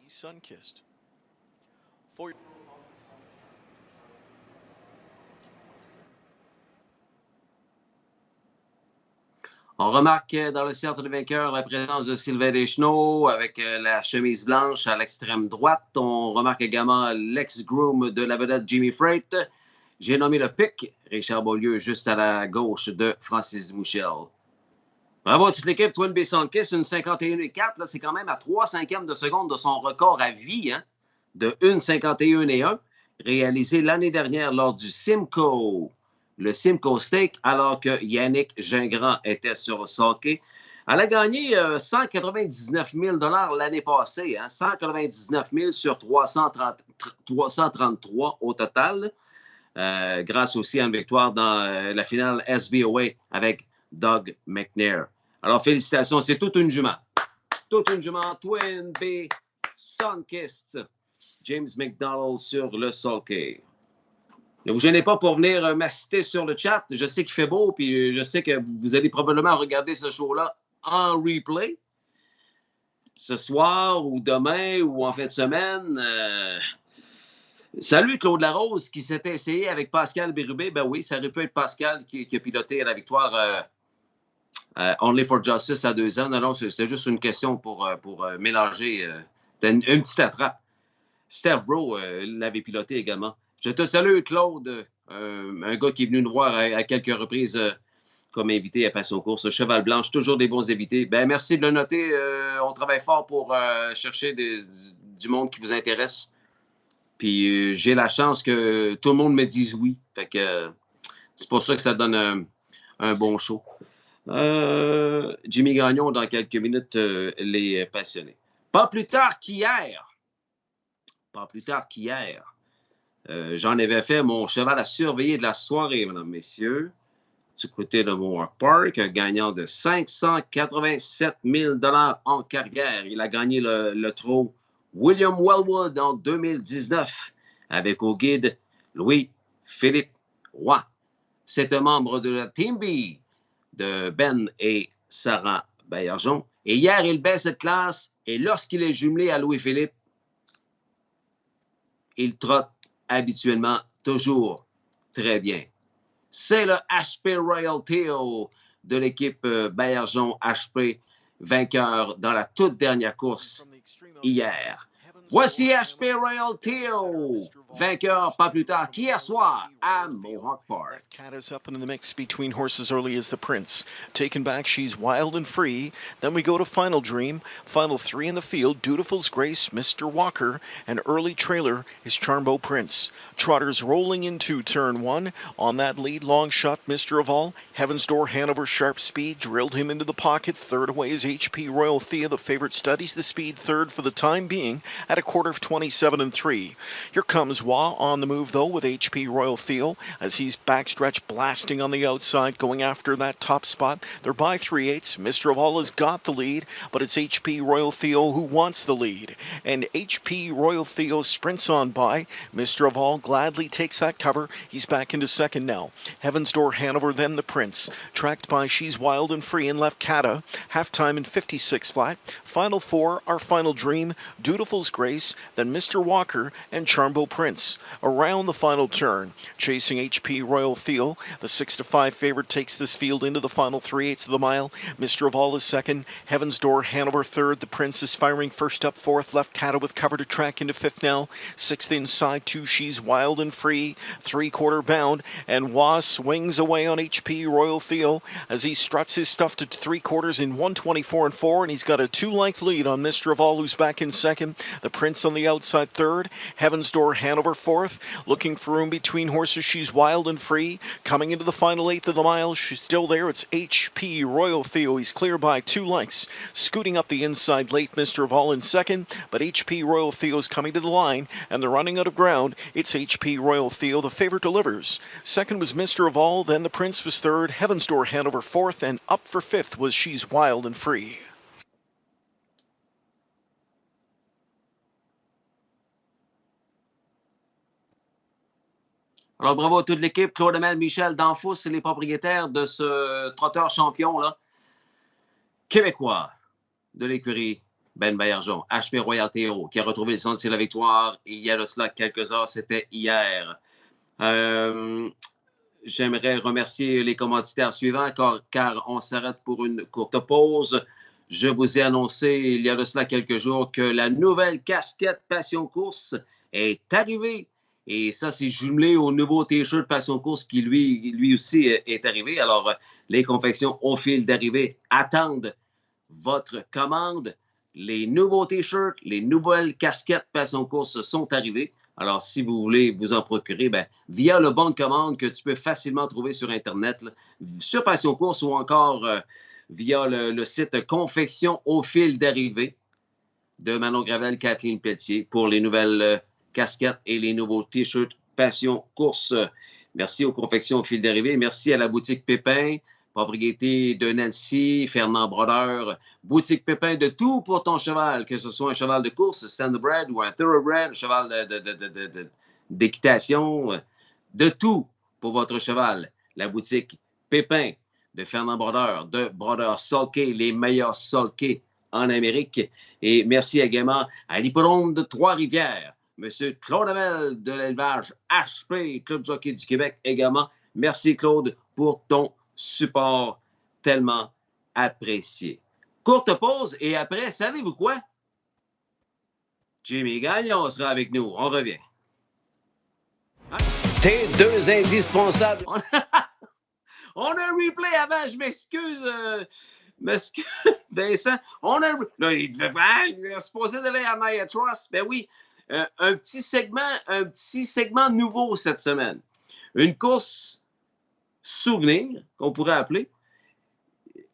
Sunkissed. On remarque dans le cercle de vainqueur la présence de Sylvain Deschenaux avec la chemise blanche à l'extrême droite. On remarque également l'ex-groom de la vedette Jimmy Freight. J'ai nommé le pic, Richard Beaulieu, juste à la gauche de Francis Mouchel. Bravo à toute l'équipe. Twinbee Sunkissed, une 51,4. C'est quand même à 3/5 de seconde de son record à vie, hein, de 1,51,1, réalisé l'année dernière lors du Simcoe. Le Simcoe Stake, alors que Yannick Gingras était sur le sulky. Elle a gagné 199 000 $ l'année passée, hein, 199 000 sur 333 au total, grâce aussi à une victoire dans la finale SBOA avec Doug McNair. Alors, félicitations, c'est toute une jument. Toute une jument, Twinbee Sunkissed. James McDonald sur le sulky. Ne vous gênez pas pour venir m'assister sur le chat. Je sais qu'il fait beau, puis je sais que vous allez probablement regarder ce show-là en replay. Ce soir ou demain ou en fin de semaine. Salut Claude Larose qui s'était essayé avec Pascal Bérubé. Ben oui, ça aurait pu être Pascal qui a piloté la victoire Only for Justice à 2 ans. Non, c'était juste une question pour mélanger. Une petite attrape. Steph Bro l'avait piloté également. Je te salue, Claude, un gars qui est venu nous voir à quelques reprises comme invité à Passion Course. Cheval Blanche, toujours des bons invités. Ben, merci de le noter. On travaille fort pour chercher du monde qui vous intéresse. Puis j'ai la chance que tout le monde me dise oui. Fait que c'est pour ça que ça donne un bon show. Jimmy Gagnon, dans quelques minutes, les passionnés. Pas plus tard qu'hier. J'en avais fait mon cheval à surveiller de la soirée, mesdames, messieurs, du côté de Mohawk Park, un gagnant de 587 000 $ en carrière. Il a gagné le trot William Wellwood en 2019 avec au guide Louis-Philippe Roy. C'est un membre de la Team B de Ben et Sarah Baillargeon. Et hier, il baisse cette classe et lorsqu'il est jumelé à Louis-Philippe, il trotte habituellement toujours très bien. C'est le HP Royal Theo de l'équipe Baillargeon HP, vainqueur dans la toute dernière course hier. Voici HP Royal Theo, vainqueur pas plus tard qu'hier soir à Mohawk Park. Cat is up in the mix between horses early as the Prince. Taken back, She's Wild and Free. Then we go to Final Dream. Final 3 in the field, Dutiful's Grace, Mr. Walker, and early trailer is Charmbo Prince. Trotters rolling into turn 1. On that lead, long shot, Mr. of All. Heaven's Door, Hanover, Sharp Speed, drilled him into the pocket. Third away is HP Royal Thea, the favorite, studies the speed. Third for the time being at a quarter of 27 and 3. Here comes Wah on the move, though, with HP Royal Theo as he's backstretch blasting on the outside, going after that top spot. They're by 3/8. Mr. of All has got the lead, but it's HP Royal Theo who wants the lead. And HP Royal Theo sprints on by. Mr. of All gladly takes that cover. He's back into second now. Heaven's Door, Hanover, then the Prince. Tracked by She's Wild and Free and left Kata. Halftime in 56 flat. Final 4, our Final Dream, Dutiful's Grace, then Mr. Walker and Charmbo Prince. Around the final turn, chasing HP Royal Theo, the 6-5 favorite takes this field into the final 3/8 of the mile. Mr. of All is second, Heaven's Door, Hanover third. The Prince is firing first up, fourth. Left Kata with cover to track into fifth now. Sixth inside, 2 She's Wild wild and free, three-quarter bound, and Wah swings away on HP Royal Theo as he struts his stuff to three-quarters in 124 4, and he's got a 2-length lead on Mr. of All, who's back in second. The Prince on the outside third. Heaven's Door Hanover fourth. Looking for room between horses. She's wild and free. Coming into the final eighth of the mile. She's still there. It's HP Royal Theo. He's clear by 2 lengths. Scooting up the inside late, Mr. of All in second, but HP Royal Theo's coming to the line, and they're running out of ground. It's HP Royal Theo. The favorite delivers. Second was Mr. of All, then the Prince was third. Heaven's Door Hanover fourth, and up for fifth was She's Wild and Free. Alors, bravo à toute l'équipe. Claude Amel, Michel Danfous, c'est les propriétaires de ce trotteur champion-là, québécois de l'écurie Ben Baillargeon, HP Royal Théo, qui a retrouvé le sens de la victoire il y a de cela quelques heures, c'était hier. J'aimerais remercier les commanditaires suivants, car on s'arrête pour une courte pause. Je vous ai annoncé il y a de cela quelques jours que la nouvelle casquette Passion Course est arrivée. Et ça, c'est jumelé au nouveau T-shirt Passion Course qui, lui aussi, est arrivé. Alors, les confections au fil d'arrivée attendent votre commande. Les nouveaux T-shirts, les nouvelles casquettes Passion Course sont arrivées. Alors, si vous voulez vous en procurer, via le bon de commande que tu peux facilement trouver sur Internet, là, sur Passion Course ou encore via le site Confection au fil d'arrivée de Manon Gravel, Kathleen Pelletier pour les nouvelles casquettes et les nouveaux T-shirts Passion Course. Merci aux confections au fil d'arrivée. Merci à la boutique Pépin, propriété de Nancy, Fernand Brodeur. Boutique Pépin, de tout pour ton cheval, que ce soit un cheval de course, standardbred ou un thoroughbred, un cheval d'équitation, de tout pour votre cheval. La boutique Pépin de Fernand Brodeur, de Brodeur Sulky, les meilleurs Sulky en Amérique. Et merci également à l'hippodrome de Trois-Rivières, M. Claude Amel de l'élevage HP, Club Jockey du Québec également. Merci Claude pour ton support tellement apprécié. Courte pause et après, savez-vous quoi? Jimmy Gagnon sera avec nous. On revient. Tes deux indispensables. On a un replay avant, je m'excuse. Vincent. Là, il devait faire. Il est supposé d'aller à Nia Trust. Ben oui. Un petit segment nouveau cette semaine. Une course souvenir, qu'on pourrait appeler.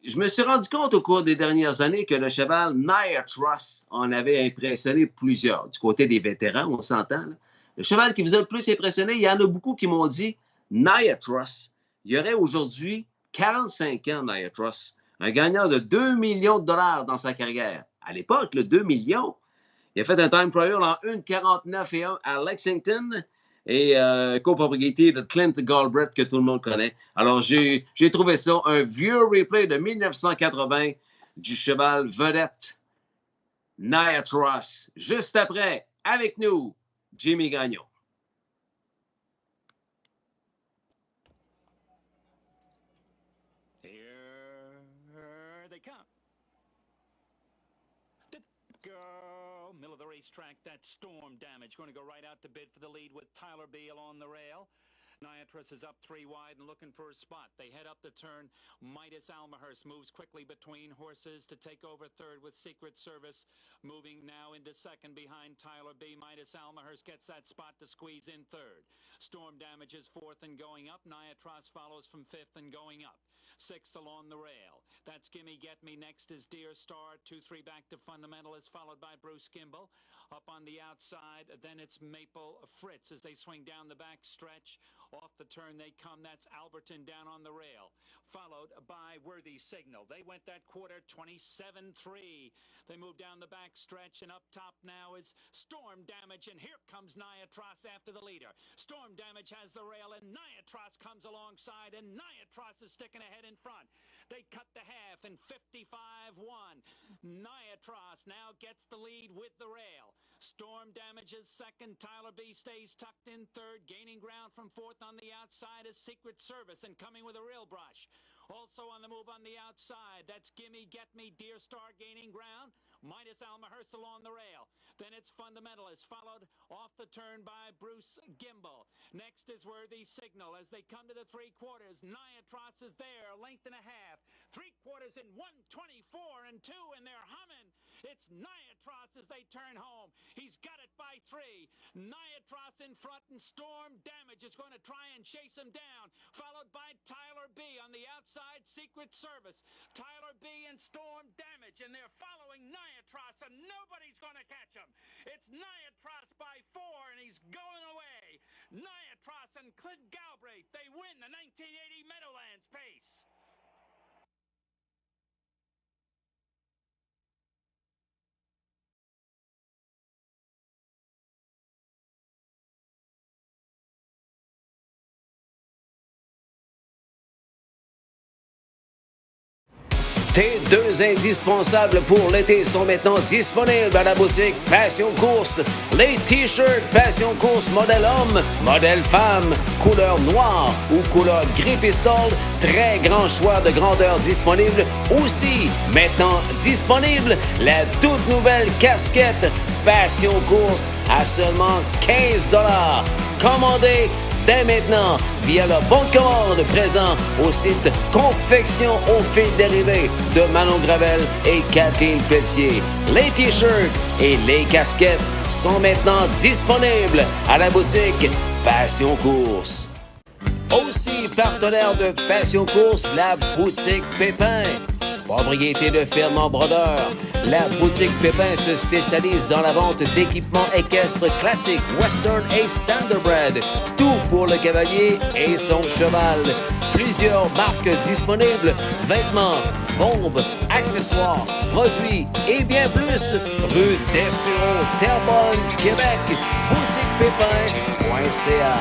Je me suis rendu compte au cours des dernières années que le cheval Nia Trust en avait impressionné plusieurs. Du côté des vétérans, on s'entend. Là. Le cheval qui vous a le plus impressionné, il y en a beaucoup qui m'ont dit Nia Trust. Il y aurait aujourd'hui 45 ans, Nia Trust. Un gagnant de 2 millions de dollars dans sa carrière. À l'époque, le 2 millions. Il a fait un time trial en 1,49 à Lexington et copropriété de Clint Galbraith que tout le monde connaît. Alors, j'ai trouvé ça un vieux replay de 1980 du cheval vedette Nia Trust. Juste après, avec nous, Jimmy Gagnon. Here they come. Middle of the racetrack, that Storm Damage going to go right out to bid for the lead with Tyler B along the rail. Nia Trust is up 3 wide and looking for a spot. They head up the turn. Midas Almahurst moves quickly between horses to take over third with Secret Service. Moving now into second behind Tyler B. Midas Almahurst gets that spot to squeeze in third. Storm Damage is fourth and going up. Nia Trust follows from fifth and going up. Sixth along the rail. That's Gimme Get Me. Next is Dear Star. 2-3 back to Fundamentalist, followed by Bruce Kimball. Up on the outside, then it's Maple Fritz as they swing down the back stretch. Off the turn they come. That's Alberton down on the rail. Followed by Worthy Signal. They went that quarter 27-3. They move down the back stretch, and up top now is Storm Damage, and here comes Nia Trust after the leader. Storm Damage has the rail, and Nia Trust comes alongside, and Nia Trust is sticking ahead in front. They cut the half in 55-1. Nia Trust now gets the lead with the rail. Storm Damages second. Tyler B stays tucked in third. Gaining ground from fourth on the outside is Secret Service, and coming with a real brush. Also on the move on the outside, that's Gimme, Get Me, Dear Star gaining ground. Minus Alma Herschel on the rail. Then it's Fundamentalist, followed off the turn by Bruce Gimbel. Next is Worthy Signal as they come to the three-quarters. Niatros is there, a length and a half. Three-quarters in 1:24 and 2, and they're humming. It's Niatros as they turn home. He's got it by 3. Niatros in front, and Storm Damage is going to try and chase him down, followed by Tyler B on the outside, Secret Service. Tyler B and Storm Damage, and they're following Niatros, and nobody's going to catch him. It's Niatros by 4, and he's going away. Niatros and Clint Galbraith, they win the 1980 Meadowlands Pace. Tes deux indispensables pour l'été sont maintenant disponibles à la boutique Passion Course. Les t-shirts Passion Course modèle homme, modèle femme, couleur noire ou couleur gris pistole. Très grand choix de grandeur disponible. Aussi, maintenant disponible, la toute nouvelle casquette Passion Course à seulement 15 $. Commandez dès maintenant via le bon de commande présent au site Confection au fil dérivé de Manon Gravel et Kathleen Pelletier. Les t-shirts et les casquettes sont maintenant disponibles à la boutique Passion Course. Aussi partenaire de Passion Course, la boutique Pépin. Propriété de firme en brodeur, la boutique Pépin se spécialise dans la vente d'équipements équestres classiques, western et standardbred. Tout pour le cavalier et son cheval. Plusieurs marques disponibles, vêtements, bombes, accessoires, produits et bien plus. Rue Dessureau, Terrebonne, Québec. boutiquepépin.ca.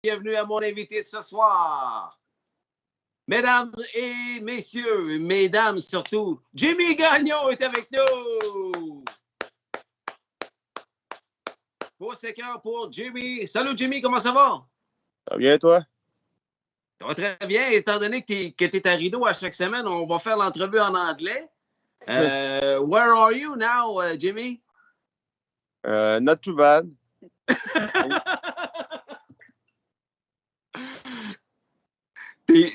Bienvenue à mon invité de ce soir. Mesdames et messieurs, mesdames surtout, Jimmy Gagnon est avec nous. Pour séquence pour Jimmy. Salut Jimmy, comment ça va? Ça va bien, toi? Ça va très bien. Étant donné que tu es à Rideau à chaque semaine, on va faire l'entrevue en anglais. Where are you now, Jimmy? Not too bad.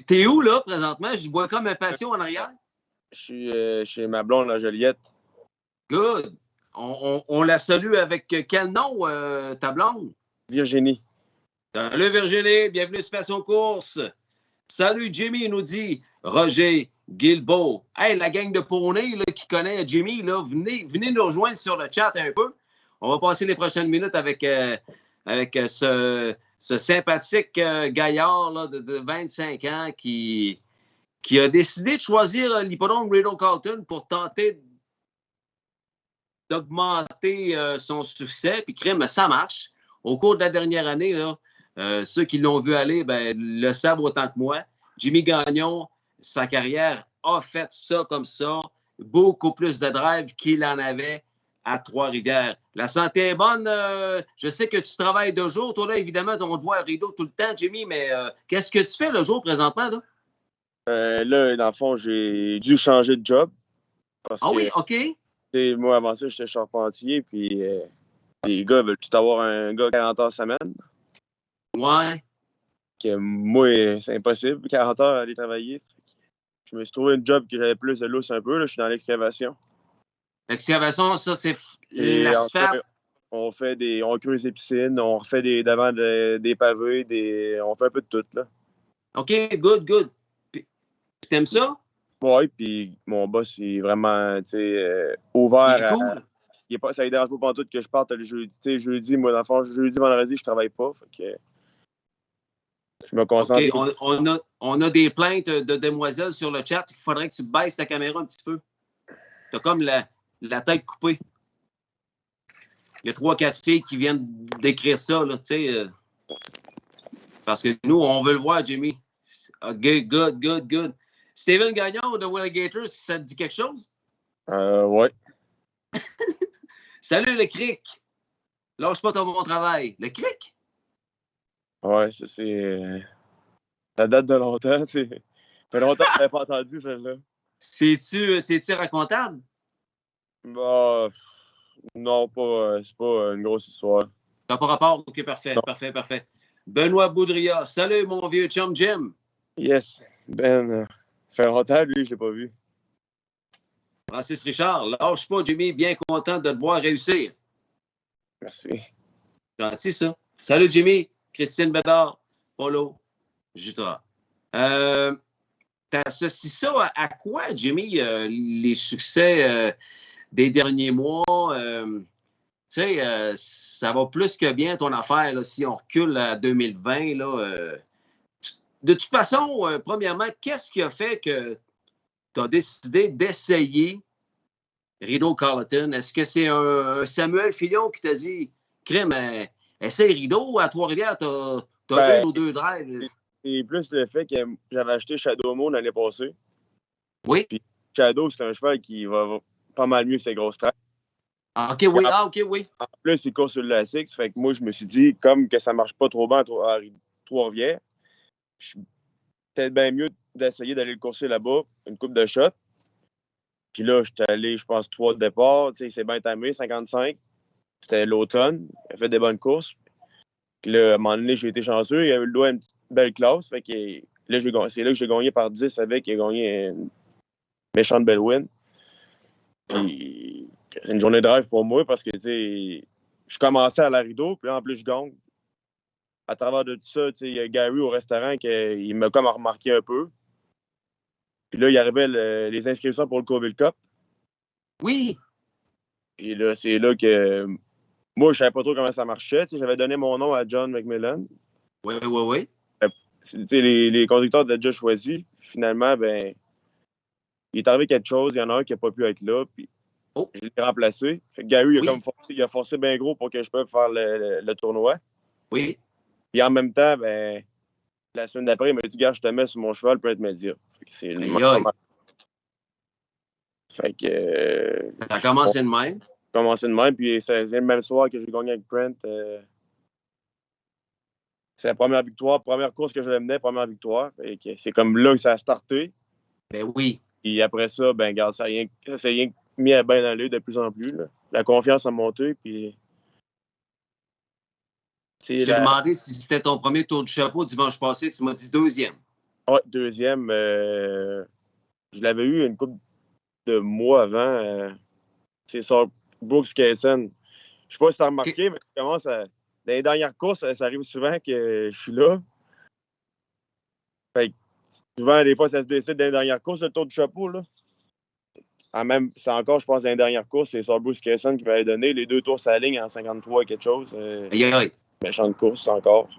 T'es où, là, présentement? Je vois comme un patient en arrière. Je suis chez ma blonde, la Joliette. Good. On la salue avec quel nom, ta blonde? Virginie. Salut, Virginie. Bienvenue sur Passion Course. Salut, Jimmy, il nous dit Roger Guilbeault. Hey, la gang de poneys là, qui connaît Jimmy, là, venez nous rejoindre sur le chat un peu. On va passer les prochaines minutes avec ce sympathique gaillard là, de 25 ans qui a décidé de choisir l'hippodrome Rideau Carlton pour tenter d'augmenter son succès. Puis, crème, ça marche. Au cours de la dernière année, là, ceux qui l'ont vu aller le savent autant que moi. Jimmy Gagnon, sa carrière a fait ça comme ça. Beaucoup plus de drive qu'il en avait à Trois-Rivières. La santé est bonne. Je sais que tu travailles de jour. Toi, là, évidemment, on te voit à Rideau tout le temps, Jimmy, mais qu'est-ce que tu fais le jour présentement, là? Là, dans le fond, j'ai dû changer de job. Parce Ah que, oui, OK. tu sais, moi, avant ça, j'étais charpentier, puis les gars veulent tout avoir un gars 40 heures semaine. Ouais. Que moi, c'est impossible, 40 heures à aller travailler. Je me suis trouvé un job que j'avais plus de lousse un peu. Là. Je suis dans l'excavation. L'excavation, ça, c'est Et l'asphalte. on creuse des piscines, on refait des pavés, on fait un peu de tout, là. OK, good, good. Puis t'aimes ça? Ouais, puis mon boss, il est vraiment, tu sais, Il ouvert est cool. ça ne dérange pas pantoute que je parte le jeudi. Tu sais, jeudi, moi, dans le fond, jeudi, vendredi, je travaille pas. Fait que je me OK, concentre. on a des plaintes de demoiselles sur le chat. Il faudrait que tu baisses ta caméra un petit peu. T'as comme la tête coupée. Il y a 3-4 filles qui viennent d'écrire ça, là, tu sais. Parce que nous, on veut le voir, Jimmy. Good, good, good, good. Steven Gagnon de Will Gators, ça te dit quelque chose? Ouais. Salut, le cric. Lâche pas ton bon travail. Le cric? Ouais, ça date de longtemps. Ça fait longtemps que je n'avais pas entendu celle-là. C'est-tu racontable? Bah, non, c'est pas une grosse histoire. T'as pas rapport? OK, parfait, Non. parfait, parfait. Benoît Boudria. Salut, mon vieux chum Jim. Yes. Ben, ça fait longtemps, lui, je l'ai pas vu. Francis Richard. Lâche pas, Jimmy. Bien content de te voir réussir. Merci. Gentil, ça. Salut, Jimmy. Christine Bédard. Polo. Jutra. T'associes ça à quoi, Jimmy, les succès des derniers mois? Tu sais, ça va plus que bien ton affaire là, si on recule à 2020. Là, de toute façon, premièrement, qu'est-ce qui a fait que tu as décidé d'essayer Rideau Carleton? Est-ce que c'est un Samuel Fillon qui t'a dit Crème, essaye Rideau à Trois-Rivières, t'as une ou deux drives? C'est plus le fait que j'avais acheté Shadow Moon l'année passée. Oui. Puis Shadow, c'est un cheval qui va pas mal mieux ses grosses tracks. Ah, OK, oui. Ah, OK, oui. En plus, il court sur le Lasix. Fait que moi, je me suis dit, comme que ça marche pas trop bien à Trois-Rivières, je suis peut-être bien mieux d'essayer d'aller le courser là-bas, une coupe de shot. Puis là, j'étais allé, je pense, 3 départs. Tu sais, c'est bien tamé, 55. C'était l'automne. Il a fait des bonnes courses. Puis là, à un moment donné, j'ai été chanceux. Il avait le doigt une petite belle classe. Fait que là, c'est là que j'ai gagné par 10 avec. Il a gagné une méchante belle win. Puis c'est une journée de rêve pour moi parce que, tu sais, je commençais à la Rideau. Puis là, en plus, je gagne. À travers de tout ça, tu sais, il y a Gary au restaurant qui m'a comme remarqué un peu. Puis là, il arrivait les inscriptions pour le Colville Cup. Oui. Et là, c'est là que moi, je savais pas trop comment ça marchait. Tu sais, j'avais donné mon nom à John McMillan. Oui, oui, oui. Tu sais, les conducteurs de déjà choisi. Finalement, ben, il est arrivé quelque chose. Il y en a un qui n'a pas pu être là. Puis je l'ai remplacé. Fait que Gary, il a forcé bien gros pour que je puisse faire le tournoi. Oui. Puis en même temps, ben, la semaine d'après, il m'a dit, gars, je te mets sur mon cheval pour être média. Fait que c'est Fait que. Ça a commencé de même. Commencé de même, puis c'est le même soir que j'ai gagné avec Brent. C'est la première victoire, première course que je l'amenais, première victoire. Et c'est comme là que ça a starté. Ben oui. Et après ça, ben regarde, ça s'est rien mis à bien aller de plus en plus. Là. La confiance a monté, puis. Je t'ai demandé si c'était ton premier tour du chapeau dimanche passé. Tu m'as dit deuxième. Oui, deuxième. Je l'avais eu une couple de mois avant. C'est sur Brooks Kaysen. Je sais pas si tu as remarqué, mais dans les dernières courses, ça arrive souvent que je suis là. Fait que souvent, des fois, ça se décide dans les dernières courses, le tour du chapeau. Là. C'est encore, je pense, dans les dernières courses, c'est sur Bruce Kaysen qui m'avait donné. Les 2 tours, ça ligne en 53 quelque chose. Méchante course encore.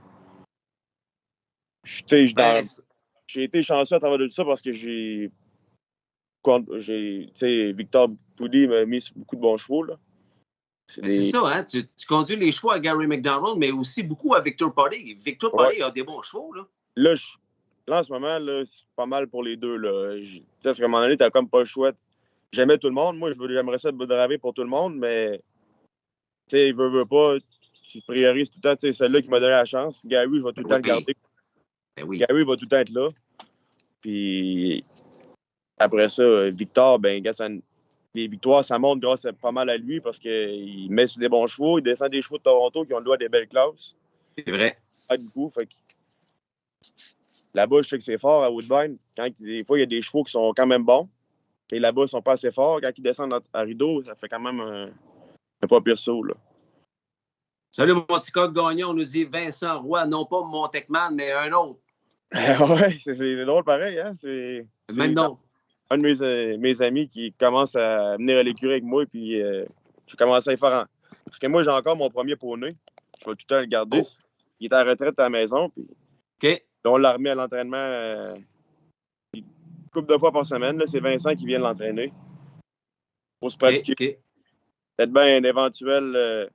J'ai été chanceux à travers de tout ça parce que Victor Poudy m'a mis sur beaucoup de bons chevaux. Là. C'est ça, hein? Tu conduis les chevaux à Gary McDonald, mais aussi beaucoup à Victor Pody. Victor Pody a des bons chevaux, là. Là, en ce moment, là, c'est pas mal pour les deux, là. Parce qu'à un moment donné, t'as comme pas le choix. J'aimais tout le monde. Moi, j'aimerais ça driver pour tout le monde, mais tu sais, il veut pas. Tu priorises tout le temps, tu sais, celle-là qui m'a donné la chance. Gary, je vais tout le temps le garder. Ben oui. Gary va tout le temps être là. Puis après ça, Victor, ben, les victoires, ça monte grâce pas mal à lui parce qu'il met sur des bons chevaux. Il descend des chevaux de Toronto qui ont le droit à des belles classes. C'est vrai. Pas du coup. Fait que là-bas, je sais que c'est fort à Woodbine. Des fois, il y a des chevaux qui sont quand même bons. Et là-bas, ils sont pas assez forts. Quand ils descendent à Rideau, ça fait quand même un pas pire saut. Là. Salut, mon petit coq Gagnon. On nous dit Vincent Roy, non pas Montecman, mais un autre. Ouais, c'est drôle pareil. Hein? C'est Même nom. un de mes amis qui commence à venir à l'écurie avec moi. Puis j'ai commencé à y faire. Parce que moi, j'ai encore mon premier poney. Je vais tout le temps le garder. Oh. Il est à la retraite à la maison. Puis OK. on l'a remis à l'entraînement une couple de fois par semaine. Là. C'est Vincent qui vient l'entraîner pour se pratiquer. OK. Peut-être bien un éventuel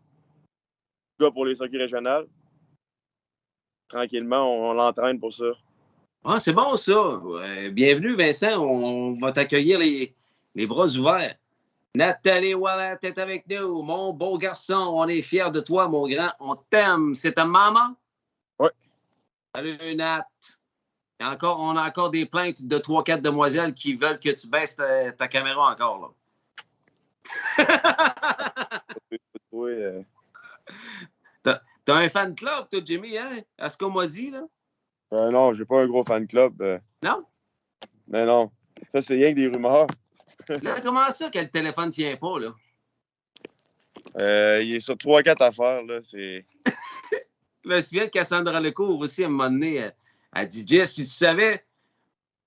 gars pour les circuits régionales. Tranquillement, on l'entraîne pour ça. Ah, c'est bon, ça. Bienvenue, Vincent. On va t'accueillir les bras ouverts. Nathalie Wallet est avec nous. Mon beau garçon, on est fiers de toi, mon grand. On t'aime. C'est ta maman? Oui. Salut, Nat. On a encore des plaintes de 3-4 demoiselles qui veulent que tu baisses ta caméra encore, là. Oui, T'as un fan club, toi, Jimmy, hein? À ce qu'on m'a dit, là? non, j'ai pas un gros fan club. Non? Mais non. Ça, c'est rien que des rumeurs. Là, comment ça que le téléphone ne tient pas, là? Il est sur 3-4 affaires. Là, c'est... Je me souviens de Cassandra Lecourt aussi, à un moment donné, elle dit, Jess, si tu savais,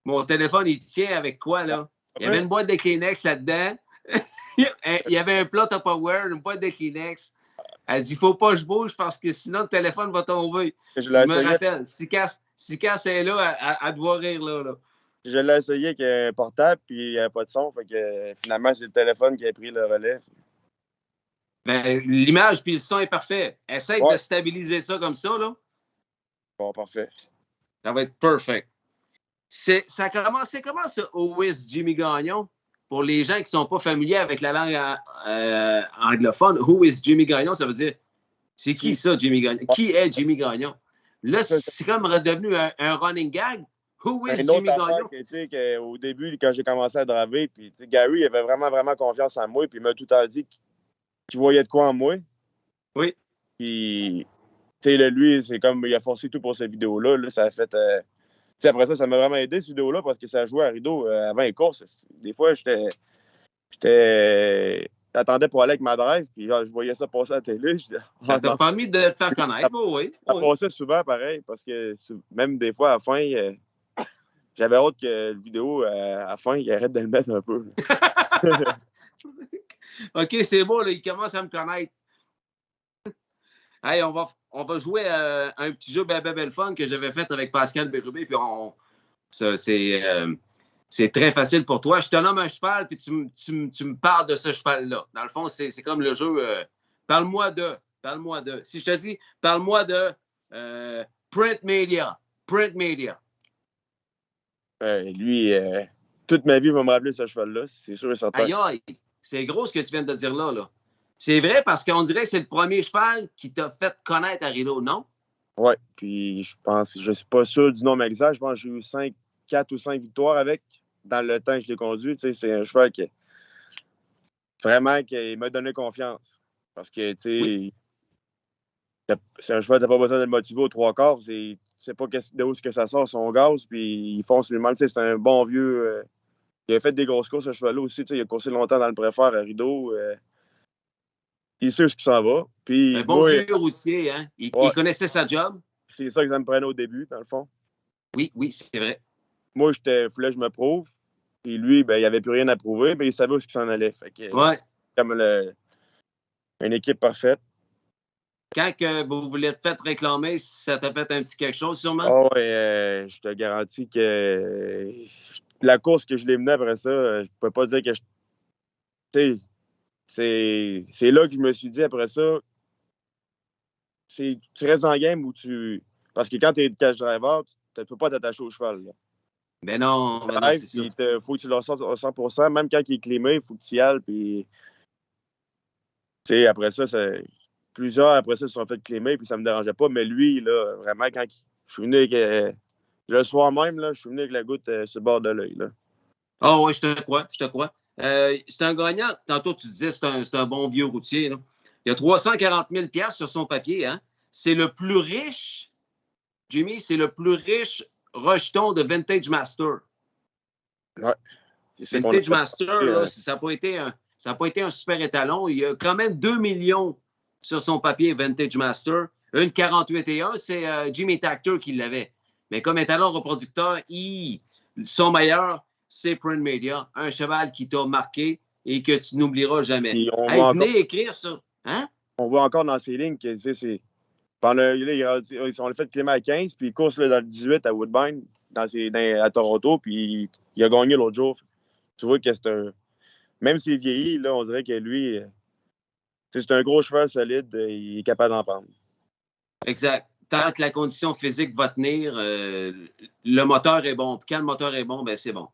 mon téléphone, il tient avec quoi, là? Il y avait une boîte de Kleenex là-dedans. Il y avait un plat Tupperware, une boîte de Kleenex. Elle dit, faut pas que je bouge parce que sinon, le téléphone va tomber. Je me rappelle, si Cass est là, elle doit rire, là. Je l'ai essayé avec un portable, puis il n'y avait pas de son. Fait que finalement, c'est le téléphone qui a pris le relais. Ben, l'image puis le son est parfait. Essaye de stabiliser ça comme ça, là. Bon, parfait. Ça va être perfect. Ça a commencé comment, ça, OWIS Jimmy Gagnon? Pour les gens qui ne sont pas familiers avec la langue anglophone, Who is Jimmy Gagnon? Ça veut dire, c'est qui ça, Jimmy Gagnon? Qui est Jimmy Gagnon? Là, c'est comme redevenu un running gag. Who is Jimmy Gagnon? Au début, quand j'ai commencé à draver, puis Gary avait vraiment, vraiment confiance en moi, puis il m'a tout le temps dit qu'il voyait de quoi en moi. Oui. Puis, lui, c'est comme, il a forcé tout pour cette vidéo-là. Là, ça a fait... après ça m'a vraiment aidé, cette vidéo-là, parce que ça jouait à Rideau avant les courses. Des fois, j'attendais pour aller avec ma drive, puis je voyais ça passer à la télé. Ça t'a permis de te faire connaître, oui. Ça passait souvent, pareil, parce que même des fois, à la fin, j'avais hâte que la vidéo, à la fin, il arrête de le mettre un peu. OK, c'est bon, là, il commence à me connaître. Hey, on va jouer à un petit jeu belle fun que j'avais fait avec Pascal Bérubé, puis c'est très facile pour toi. Je te nomme un cheval, puis tu me parles de ce cheval-là. Dans le fond, c'est comme le jeu parle-moi de. Si je te dis, parle-moi de Print Media. Lui, toute ma vie, il va me rappeler ce cheval-là, c'est sûr et certain. Aïe, c'est gros ce que tu viens de dire là. C'est vrai parce qu'on dirait que c'est le premier cheval qui t'a fait connaître à Rideau, non? Oui, puis je suis pas sûr du nom exact, je pense que j'ai eu 4 ou 5 victoires avec dans le temps que je l'ai conduit. C'est un cheval qui vraiment qui m'a donné confiance. Parce que c'est un cheval, tu n'as pas besoin de le motiver aux 3/4. C'est pas de où que ça sort son gaz, puis il fonce lui-même. C'est un bon vieux. Il a fait des grosses courses, ce cheval-là aussi. Il a coursé longtemps dans le préfère à Rideau. Il sait où il s'en va. Puis, un bon vieux routier, hein? Il connaissait sa job. C'est ça que ça me prenait au début, dans le fond. Oui, c'est vrai. Moi, il fallait que je me prouve. Puis lui, ben, il n'avait plus rien à prouver, mais il savait où il s'en allait. Fait que, c'est comme une équipe parfaite. Quand vous voulez te faire réclamer, ça t'a fait un petit quelque chose, sûrement? Oh, je te garantis que la course que je l'ai menée après ça, je ne peux pas dire que c'est là que je me suis dit après ça, tu restes en game où tu. Parce que quand tu es cash driver, tu ne peux pas t'attacher au cheval. Là. Ben non, c'est ça. Il faut que tu le sortes à 100%. Même quand il est clémé, il faut que tu y ailles. Puis, après ça, plusieurs après ça se sont fait clémer, puis ça ne me dérangeait pas. Mais lui, là, vraiment, quand je suis venu avec. Le soir même, là, je suis venu avec la goutte sur le bord de l'œil. Oh oui, je te crois. C'est un gagnant. Tantôt, tu disais c'est un bon vieux routier. Là. Il y a 340 000 $ sur son papier. Hein? C'est le plus riche, Jimmy, c'est le plus riche rejeton de Vintage Master. Ouais. Vintage Master, là, ça n'a pas été un super étalon. Il y a quand même 2 millions sur son papier Vintage Master. Une 48-1, c'est Jimmy Takter qui l'avait. Mais comme étalon reproducteur, son meilleur, c'est Print Media, un cheval qui t'a marqué et que tu n'oublieras jamais. Venez écrire ça. Hein? On voit encore dans ses lignes que c'est. Pendant, ils ont fait Clément à 15, puis il course là, dans le 18 à Woodbine, à Toronto, puis il a gagné l'autre jour. Tu vois que c'est un. Même s'il vieillit, là, on dirait que lui, c'est un gros cheval solide, il est capable d'en prendre. Exact. Tant que la condition physique va tenir, le moteur est bon. Puis quand le moteur est bon, ben c'est bon.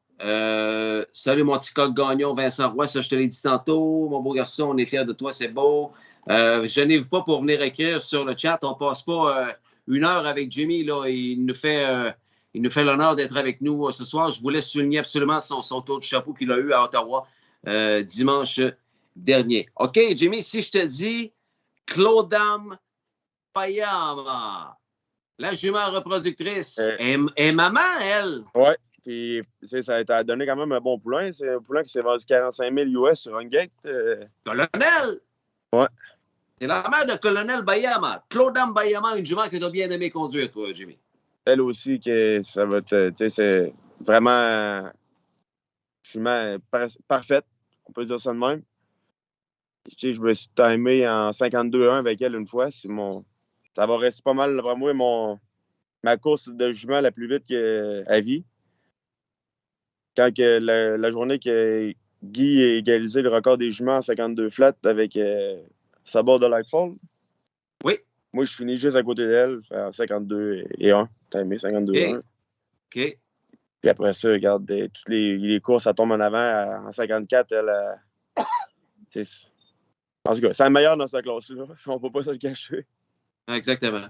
Salut mon petit coq Gagnon, Vincent Roy, ça je te l'ai dit tantôt. Mon beau garçon, on est fiers de toi, c'est beau. Gênez-vous pas pour venir écrire sur le chat. On ne passe pas 1 heure avec Jimmy. Là. Il nous fait l'honneur d'être avec nous ce soir. Je voulais souligner absolument son tour de chapeau qu'il a eu à Ottawa dimanche dernier. OK, Jimmy, si je te dis Claudam Bayama, la jument reproductrice, est maman, elle? Oui, puis ça a donné quand même un bon poulain. C'est un poulain qui s'est vendu 45 000 US sur un gate. Colonel! Ouais. C'est la mère de Colonel Bayama. Claudam Bayama, une jument que tu as bien aimé conduire, toi, Jimmy. Elle aussi, que ça va être, c'est vraiment jument parfaite. On peut dire ça de même. Je me suis timé en 52-1 avec elle une fois. Ça va rester pas mal, vraiment, ma course de jument la plus vite à vie. Quand la journée que Guy a égalisé le record des juments en 52 flats avec Sabor de Lightfall. Oui. Moi, je finis juste à côté d'elle, en 52-1. Timé 52-1. OK. Puis après ça, regarde, toutes les courses, ça tombe en avant. En 54, elle... En tout cas, c'est la meilleure dans sa classe-là. On ne peut pas se le cacher. Exactement.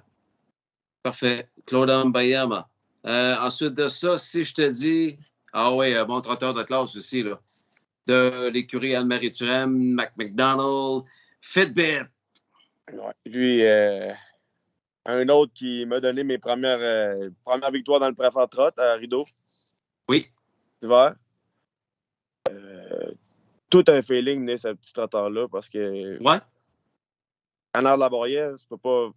Parfait. Claudam Bayama. Ensuite de ça, si je te dis... Ah oui, bon trotteur de classe aussi, là. De l'écurie Anne-Marie Turem, McDonald, Fitbit. Ouais. Lui, un autre qui m'a donné mes premières victoires dans le préfère trot à Rideau. Oui. Tu vois? Tout un feeling né ce petit trotteur-là parce que. Ouais. En arrière de la barrière, tu peux pas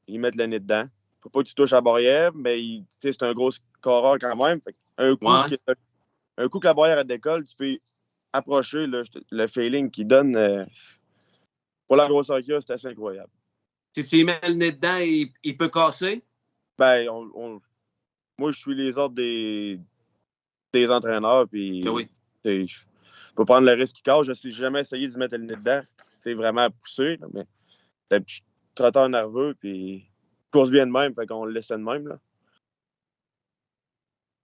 y mettre le nez dedans. Faut pas que tu touches la barrière, mais c'est un gros scoreur quand même. Un coup que la barrière elle décolle, tu peux approcher le feeling qu'il donne. Pour la grosseur qu'il a, c'est assez incroyable. Si tu y mets le nez dedans, il peut casser? Ben, moi, je suis les ordres des entraîneurs, puis oui. Je peux prendre le risque qu'il casse. Je n'ai jamais essayé de mettre le nez dedans. C'est vraiment poussé, là, mais c'est un petit trotteur nerveux, puis il course bien de même, fait qu'on le laissait de même. Là.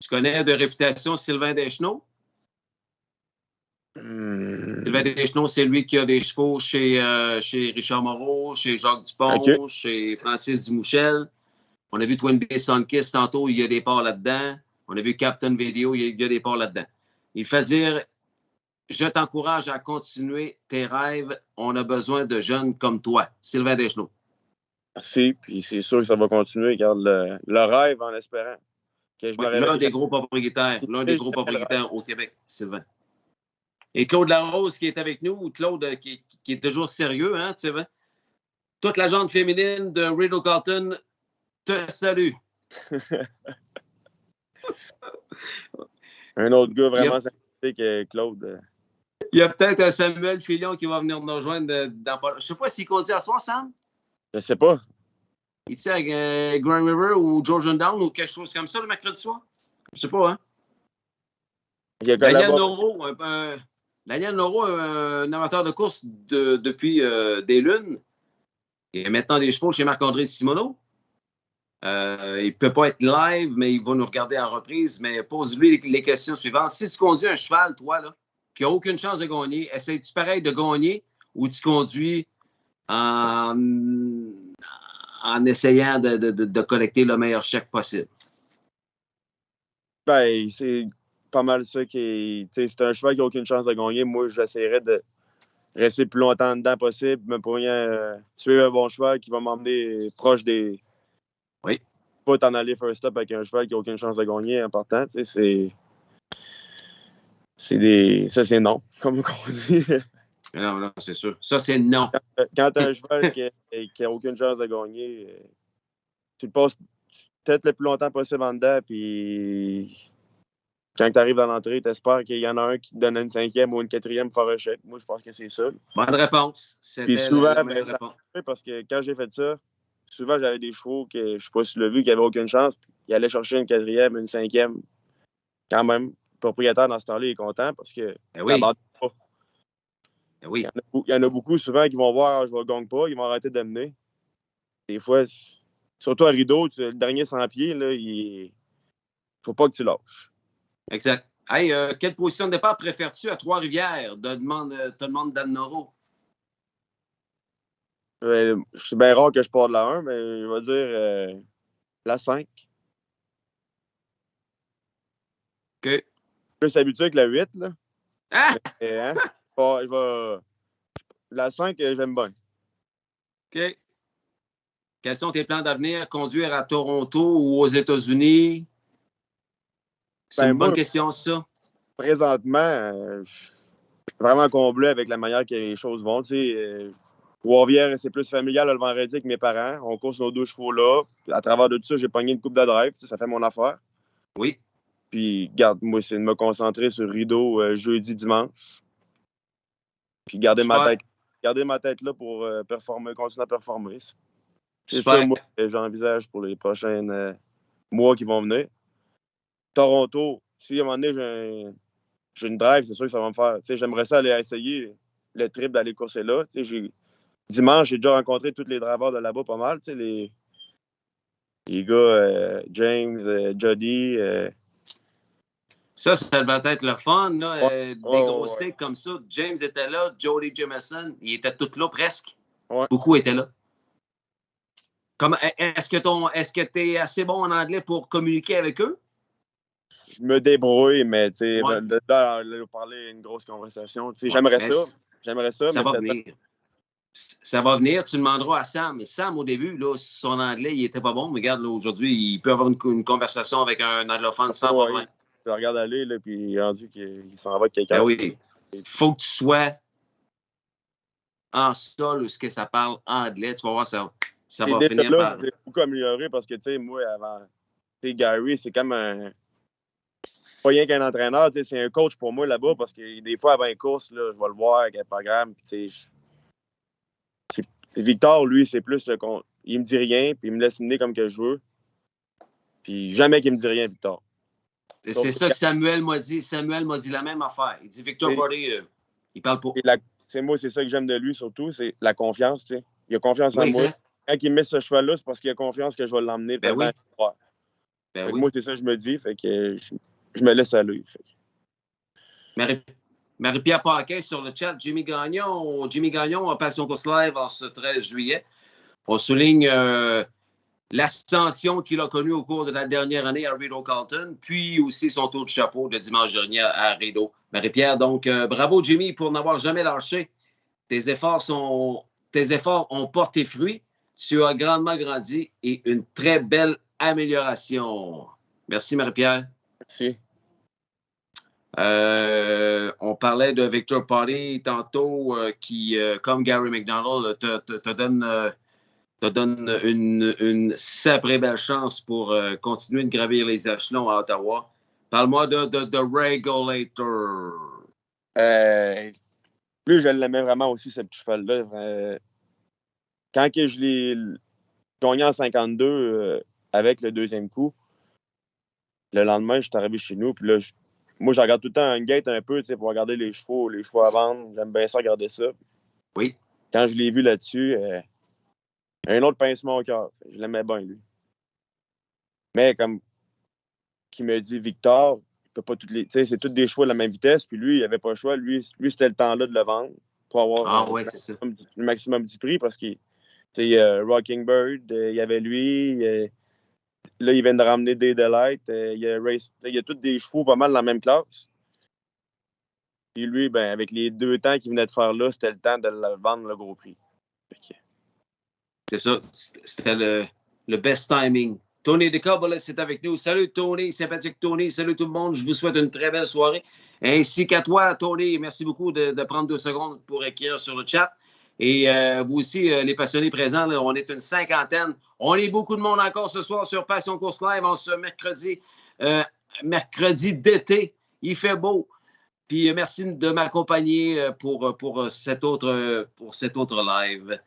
Tu connais de réputation Sylvain Deschenaux? Sylvain Deschenaux, c'est lui qui a des chevaux chez Richard Moreau, chez Jacques Dupont, chez Francis Dumouchel. On a vu Twin Bay Sunkiss tantôt, il y a des parts là-dedans. On a vu Captain Video, il y a des parts là-dedans. Il fait dire, je t'encourage à continuer tes rêves. On a besoin de jeunes comme toi. Sylvain Deschenaux. Merci, puis c'est sûr que ça va continuer. Regarde le rêve en espérant. L'un des gros propriétaires au Québec, Sylvain. Et Claude Larose qui est avec nous, Claude qui est toujours sérieux, hein, tu sais. Toute la gente féminine de Rideau Carlton te salue. Un autre gars vraiment sympathique, Claude. Il y a peut-être un Samuel Filion qui va venir nous rejoindre. Je ne sais pas s'il conduit à soir, Sam. Je sais pas. Il tient avec Grand River ou Georgian Down ou quelque chose comme ça le mercredi soir? Je sais pas, hein? Daniel Noro, un amateur de course depuis des lunes. Il y a maintenant des chevaux chez Marc-André Simoneau. Il ne peut pas être live, mais il va nous regarder en reprise. Mais pose-lui les questions suivantes. Si tu conduis un cheval, toi, là, qui n'a aucune chance de gagner, essaies-tu pareil de gagner ou tu conduis en essayant de collecter le meilleur chèque possible? Ben, c'est pas mal ça qui est. C'est un cheval qui n'a aucune chance de gagner. Moi, j'essaierais de rester le plus longtemps dedans possible, mais pour rien tuer un bon cheval qui va m'emmener proche des. Oui. Pas t'en aller first up avec un cheval qui n'a aucune chance de gagner en partant. C'est des. Ça, c'est non, comme on dit. Non, non, c'est sûr. Ça, c'est non. Quand tu as un cheval qui n'a aucune chance de gagner, tu le passes peut-être le plus longtemps possible en dedans, puis quand tu arrives dans l'entrée, tu espères qu'il y en a un qui te donne une 5e ou une 4e for a check. Moi, je pense que c'est ça. Bonne réponse. Puis C'était souvent, la meilleure ça réponse. arrive parce que quand j'ai fait ça, souvent, j'avais des chevaux que je sais pas si tu l'as vu, qui n'avaient aucune chance, puis ils allaient chercher une 4e, une 5e. Quand même, le propriétaire dans ce temps-là, il est content parce que Ben oui. n'abandonne pas. Ben oui. Il y en a beaucoup souvent qui vont voir je ne gagne pas, ils vont arrêter de mener. Des fois, surtout à rideau, le dernier 100 pieds, là, il faut pas que tu lâches. Exact. Hey, quelle position de départ préfères-tu à Trois-Rivières? Te demande Dan Noro. C'est bien rare que je parte de la 1, mais je vais dire la 5. OK. Plus habitué avec la 8, là. Ah! Mais, hein? La 5, j'aime bien. OK. Quels sont tes plans d'avenir? Conduire à Toronto ou aux États-Unis? C'est une bonne question, ça. Présentement, je suis vraiment comblé avec la manière que les choses vont. Trois-Rivières, c'est plus familial le vendredi avec mes parents. On course nos 2 chevaux là. À travers de tout ça, j'ai pogné une coupe de drive. Ça fait mon affaire. Oui. Puis, garde, moi, c'est de me concentrer sur rideau jeudi, dimanche. Puis, garder ma tête là pour continuer à performer. C'est ça, moi, que j'envisage pour les prochains mois qui vont venir. Toronto, si à un moment donné, j'ai une drive, c'est sûr que ça va me faire. J'aimerais ça aller essayer le trip d'aller courser là. Dimanche, j'ai déjà rencontré tous les drivers de là-bas pas mal. Les gars, James, Jody. Ça va être le fun, là. Des gros ouais. stakes comme ça. James était là, Jody Jameson, ils étaient tous là presque. Ouais. Beaucoup étaient là. Est-ce que tu es assez bon en anglais pour communiquer avec eux? Je me débrouille, mais de parler une grosse conversation. J'aimerais ça. Ça va venir. Ça va venir, tu demanderas à Sam. Sam, au début, là, son anglais, il était pas bon, mais regarde, là, aujourd'hui, il peut avoir une conversation avec un anglophone sans problème. Tu regardes aller, là, puis il est rendu qu'il s'en va avec quelqu'un. Ben oui. Il faut que tu sois en sol où ce que ça parle anglais. Tu vas voir, ça va finir par... J'ai beaucoup amélioré parce que, tu sais, moi, avant, Gary, c'est comme un... Pas rien qu'un entraîneur, c'est un coach pour moi là-bas parce que des fois, avant une course, là, je vais le voir avec un programme, puis c'est Victor, lui, c'est plus il me dit rien, puis il me laisse mener comme que je veux. Puis jamais qu'il me dit rien, Victor. C'est ça que Samuel m'a dit. Samuel m'a dit la même affaire. Il dit Victor Party, il parle pas. Moi, c'est ça que j'aime de lui, surtout, c'est la confiance, tu sais. Il a confiance en moi. Exact. Quand il met ce cheval-là, c'est parce qu'il a confiance que je vais l'emmener. Ben oui. Moi, c'est ça que je me dis, fait que je me laisse aller. Marie-Pierre Paquin sur le chat. Jimmy Gagnon, Passion Course Live en ce 13 juillet. On souligne l'ascension qu'il a connue au cours de la dernière année à Rideau Carlton, puis aussi son tour de chapeau le dimanche dernier à Rideau. Marie-Pierre, donc bravo Jimmy pour n'avoir jamais lâché. Tes efforts ont porté fruit. Tu as grandement grandi et une très belle amélioration. Merci Marie-Pierre. Merci. On parlait de Victor Party tantôt qui, comme Gary McDonald, te donne une sacrée belle chance pour continuer de gravir les échelons à Ottawa. Parle-moi de Regulator. Lui, je l'aimais vraiment aussi, ce petit cheval-là. Quand que je l'ai gagné en 52 avec le deuxième coup, le lendemain, je suis arrivé chez nous, puis là, moi, je regarde tout le temps un gate un peu, pour regarder les chevaux à vendre. J'aime bien ça, regarder ça. Oui. Quand je l'ai vu là-dessus, un autre pincement au cœur. Je l'aimais bien, lui. Mais comme qui me dit Victor, il peut pas toutes les. C'est tous des chevaux de la même vitesse, puis lui, il n'avait pas le choix. Lui, c'était le temps-là de le vendre pour avoir le maximum du prix parce qu'il Rocking Bird, il y avait lui, là, ils viennent de ramener des Delight. Il y a tous des chevaux pas mal dans la même classe. Et lui, ben, avec les 2 temps qu'il venait de faire là, c'était le temps de le vendre le gros prix. C'est ça. C'était le best timing. Tony DeCobolis est avec nous. Salut Tony, sympathique Tony. Salut tout le monde. Je vous souhaite une très belle soirée. Ainsi qu'à toi, Tony. Merci beaucoup de prendre 2 secondes pour écrire sur le chat. Et vous aussi, les passionnés présents, là, on est une 50aine. On est beaucoup de monde encore ce soir sur Passion Course Live en ce mercredi d'été. Il fait beau. Puis merci de m'accompagner pour cet autre live.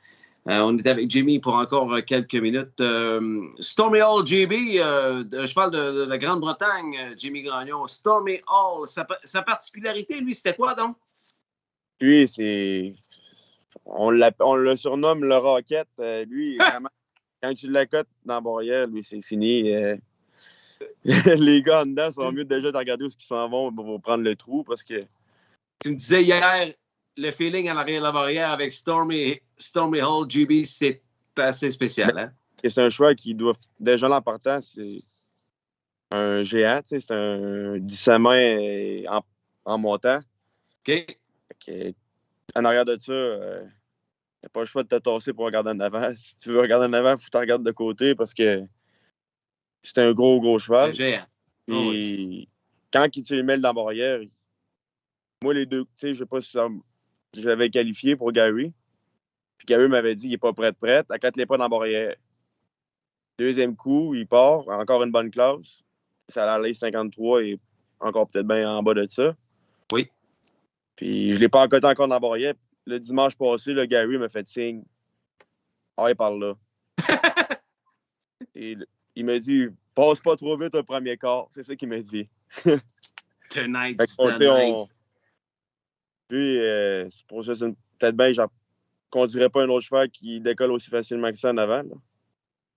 On est avec Jimmy pour encore quelques minutes. Stormy Hall, JB, je parle de la Grande-Bretagne, Jimmy Gagnon. Stormy Hall, sa particularité, lui, c'était quoi donc? Lui, c'est... On le surnomme le Rocket. Lui, vraiment, quand tu l'accotes dans la barrière, lui, c'est fini. Les gars en dedans sont mieux déjà de regarder où ils s'en vont pour prendre le trou parce que... Tu me disais hier, le feeling en arrière de la barrière avec Stormy Hall, GB, c'est assez spécial. Hein? C'est un choix qui doit... Déjà là, en partant, c'est un géant. C'est un 10 mains en montant. OK. En arrière de ça, t'as pas le choix de te tasser pour regarder en avant. Si tu veux regarder en avant, il faut que tu regardes de côté parce que c'est un gros cheval. Un géant. Puis, Oh oui. quand il se mêle dans la barrière, moi, les deux, tu sais, je sais pas si je l'avais qualifié pour Gary. Puis Gary m'avait dit qu'il n'est pas prêt. Quand il n'est pas dans la barrière. Deuxième coup, il part. Encore une bonne classe. Ça allait 53 et encore peut-être bien en bas de ça. Oui. Puis je ne l'ai pas encoté encore dans la barrière. Le dimanche passé, le Gary m'a fait signe. Ah, il parle là. Et il m'a dit, passe pas trop vite au premier quart. C'est ça qu'il m'a dit. Tonight's the night. Puis, c'est pour ça, c'est peut-être bien, genre, qu'on dirait pas un autre cheval qui décolle aussi facilement que ça en avant. Là.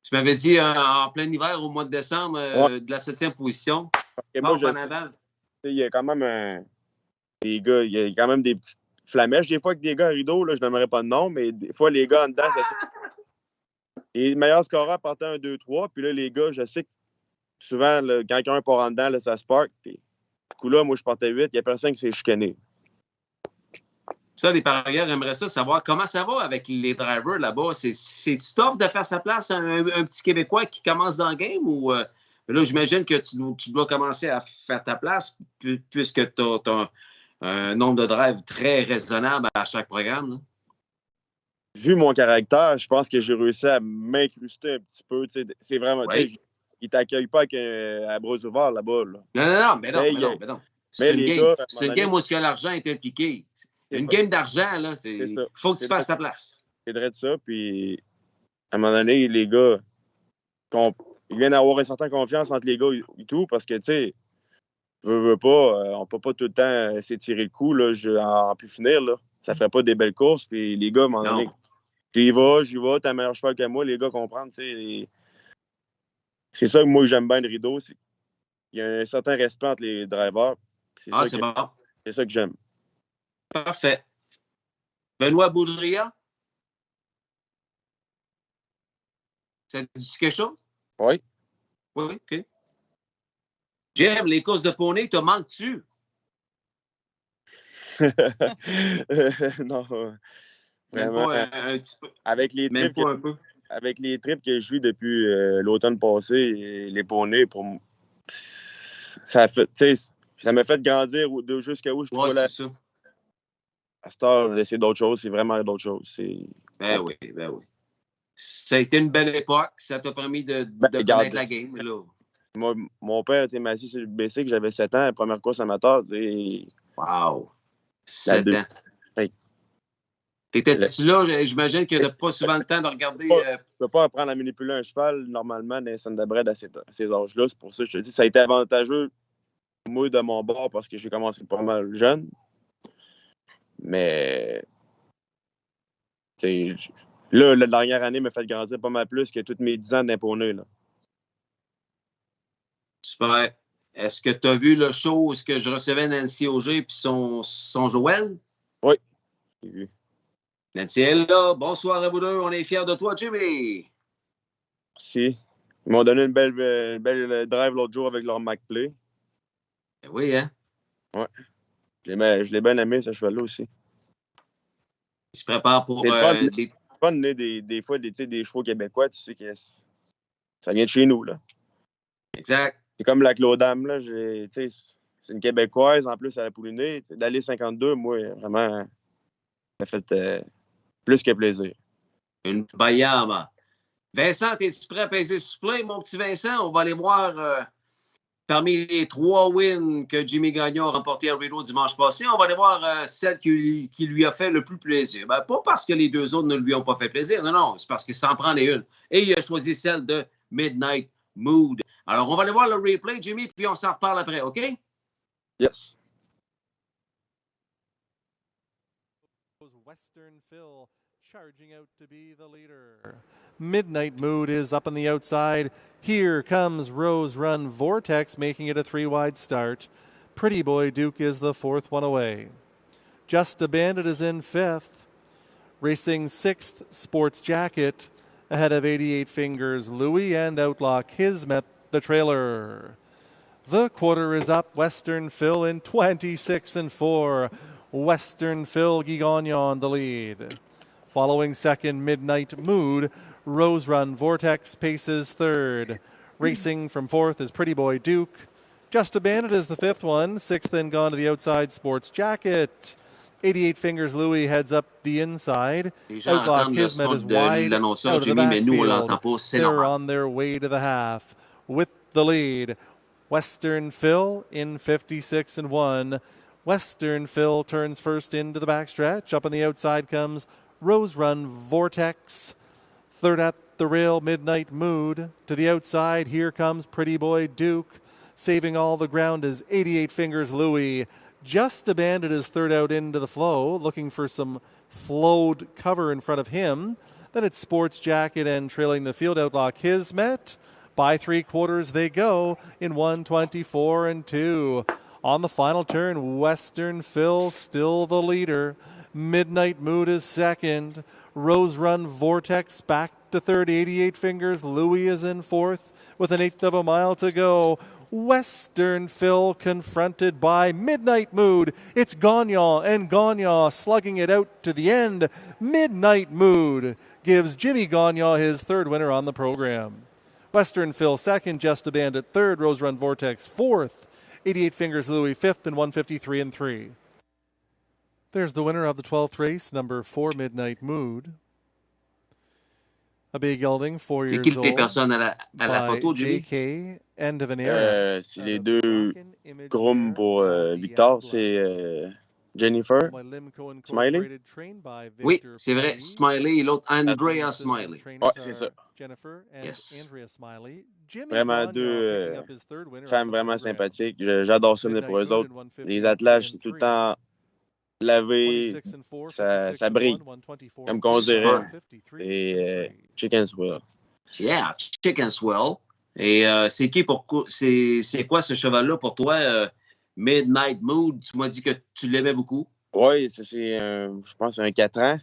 Tu m'avais dit en plein hiver, au mois de décembre, de la 7e position. Et moi, en avant. Il y a quand même des gars, il y a quand même des petites flamèches. Des fois, avec des gars à rideau, là, je n'aimerais pas de nom, mais des fois, les gars en dedans, et meilleur scoreur partant un 2-3. Puis là, les gars, je sais que souvent, là, quand quelqu'un part en dedans, là, ça spark. Puis, du coup, là, moi, je partais 8. Il n'y a personne qui s'est chicané. Ça, les parieurs aimeraient ça, savoir comment ça va avec les drivers là-bas. C'est tough de faire sa place à un petit Québécois qui commence dans le game ou là, j'imagine que tu dois commencer à faire ta place puisque tu as un nombre de drives très raisonnable à chaque programme. Là. Vu mon caractère, je pense que j'ai réussi à m'incruster un petit peu. C'est vraiment. Oui. Ils ne t'accueillent pas à bras ouverts là-bas. Là. Non, mais non. C'est une game où l'argent est impliqué. Une game d'argent, là, il faut que tu fasses ta place. C'est vrai de ça. Puis, à un moment donné, les gars, ils viennent avoir une certaine confiance entre les gars et tout, parce que, tu sais, veut pas, on peut pas tout le temps s'étirer le coup, là, en plus finir, là. Ça ferait pas des belles courses. Puis, les gars, à un moment donné, j'y vais, t'as un meilleur cheval que moi, les gars comprennent, tu sais. C'est ça que moi, j'aime bien le rideau. Il y a un certain respect entre les drivers. C'est bon. C'est ça que j'aime. Parfait. Benoît Boudria? Ça te dit quelque chose? Oui. Oui, OK. J'aime les courses de poney, te manques-tu? Non. Même Vraiment. pas un petit peu. Avec les Même pas un peu. Avec les trips que je vis depuis l'automne passé, les poneys, pour ça m'a fait grandir jusqu'à où je trouve c'est ça. À cette heure, c'est d'autres choses, c'est vraiment d'autres choses. Ben oui. Ça a été une belle époque, ça t'a permis de connaître la game. Là. Moi, mon père m'a assis sur le BC que j'avais 7 ans, la première course amateur. Wow! 7 ans. Hey. T'étais-tu là? J'imagine que tu n'as pas souvent le temps de regarder. Tu ne peux pas apprendre à manipuler un cheval normalement dans les scènes de bred à ces âges-là. C'est pour ça que je te dis, ça a été avantageux, moi, de mon bord, parce que j'ai commencé pas mal jeune. Mais là, la dernière année m'a fait grandir pas mal plus que toutes mes 10 ans d'imponey. Super. Est-ce que tu as vu le show où je recevais Nancy Auger et son Joël? Oui, j'ai vu. Nancy est là. Bonsoir à vous deux. On est fiers de toi, Jimmy. Merci. Ils m'ont donné une belle drive l'autre jour avec leur McPlay. Ben oui, hein? Ouais. Je l'ai bien aimé, ce cheval-là aussi. Il se prépare pour C'est le fun, des... fun des fois des chevaux québécois, tu sais que ça vient de chez nous, là. Exact. C'est comme la Claudam, là. C'est une Québécoise, en plus, à la Poulinée. D'aller 52, moi, vraiment, ça fait plus que plaisir. Une bayama. Vincent, es-tu prêt à peser sur play, mon petit Vincent? On va aller voir parmi les 3 wins que Jimmy Gagnon a remporté à Rideau dimanche passé, on va aller voir celle qui lui a fait le plus plaisir. Ben, pas parce que les 2 autres ne lui ont pas fait plaisir, non, c'est parce que ça en prend les une. Et il a choisi celle de Midnight Mood. Alors, on va aller voir le replay, Jimmy, puis on s'en reparle après, OK? Yes. Western Phil charging out to be the leader. Midnight Mood is up on the outside. Here comes Rose Run Vortex, making it a 3-wide start. Pretty Boy Duke is the 4th one away. Just a Bandit is in 5th. Racing 6th, Sports Jacket, ahead of 88 Fingers Louis and Outlaw Kismet, the trailer. The quarter is up. Western Phil in 26-4. Western Phil Gigagnon the lead. Following second, Midnight Mood. Rose Run Vortex paces third. Racing from 4th is Pretty Boy Duke. Just a Bandit is the 5th one. 6th then gone to the outside, Sports Jacket. 88 Fingers Louis heads up the inside. Outlaw Kismet is wide out of the backfield. They're on their way to the half. With the lead, Western Phil in 56-1. Western Phil turns first into the backstretch. Up on the outside comes Rose Run Vortex. Third at the rail, Midnight Mood. To the outside, here comes Pretty Boy Duke. Saving all the ground is 88 Fingers Louis. Just a Bandit is third out into the flow, looking for some flowed cover in front of him. Then it's Sports Jacket and trailing the field, Outlaw Kismet. By 3/4 they go in 1:24-2. On the final turn, Western Phil still the leader. Midnight Mood is second. Rose Run Vortex back to third. 88 Fingers Louis is in 4th with an 1/8 of a mile to go. Western Phil confronted by Midnight Mood. It's Gagnon, and Gagnon slugging it out to the end. Midnight Mood gives Jimmy Gagnon his 3rd winner on the program. Western Phil second, Just a Bandit third, Rose Run Vortex 4th, 88 Fingers Louis 5th in 1:53-3. There's the winner of the 12th race, number 4, Midnight Mood. A big gelding, 4 years C'est qui les old. personnes à la photo, Jimmy? JK, End of an Era. C'est les 2 grooms pour Victor. C'est Jennifer Smiley. Oui, c'est vrai. Smiley et l'autre, Andrea Smiley. Ouais, c'est ça. Yes. Vraiment 2 femmes vraiment sympathiques. J'adore ça, mais pour eux autres, les attelage, c'est tout le temps lavé, ça brille, comme qu'on dirait. Et Chicken Swell. Yeah, Chicken Swell. Et c'est c'est quoi ce cheval-là pour toi, Midnight Mood? Tu m'as dit que tu l'aimais beaucoup. Oui, je pense, un 4 ans.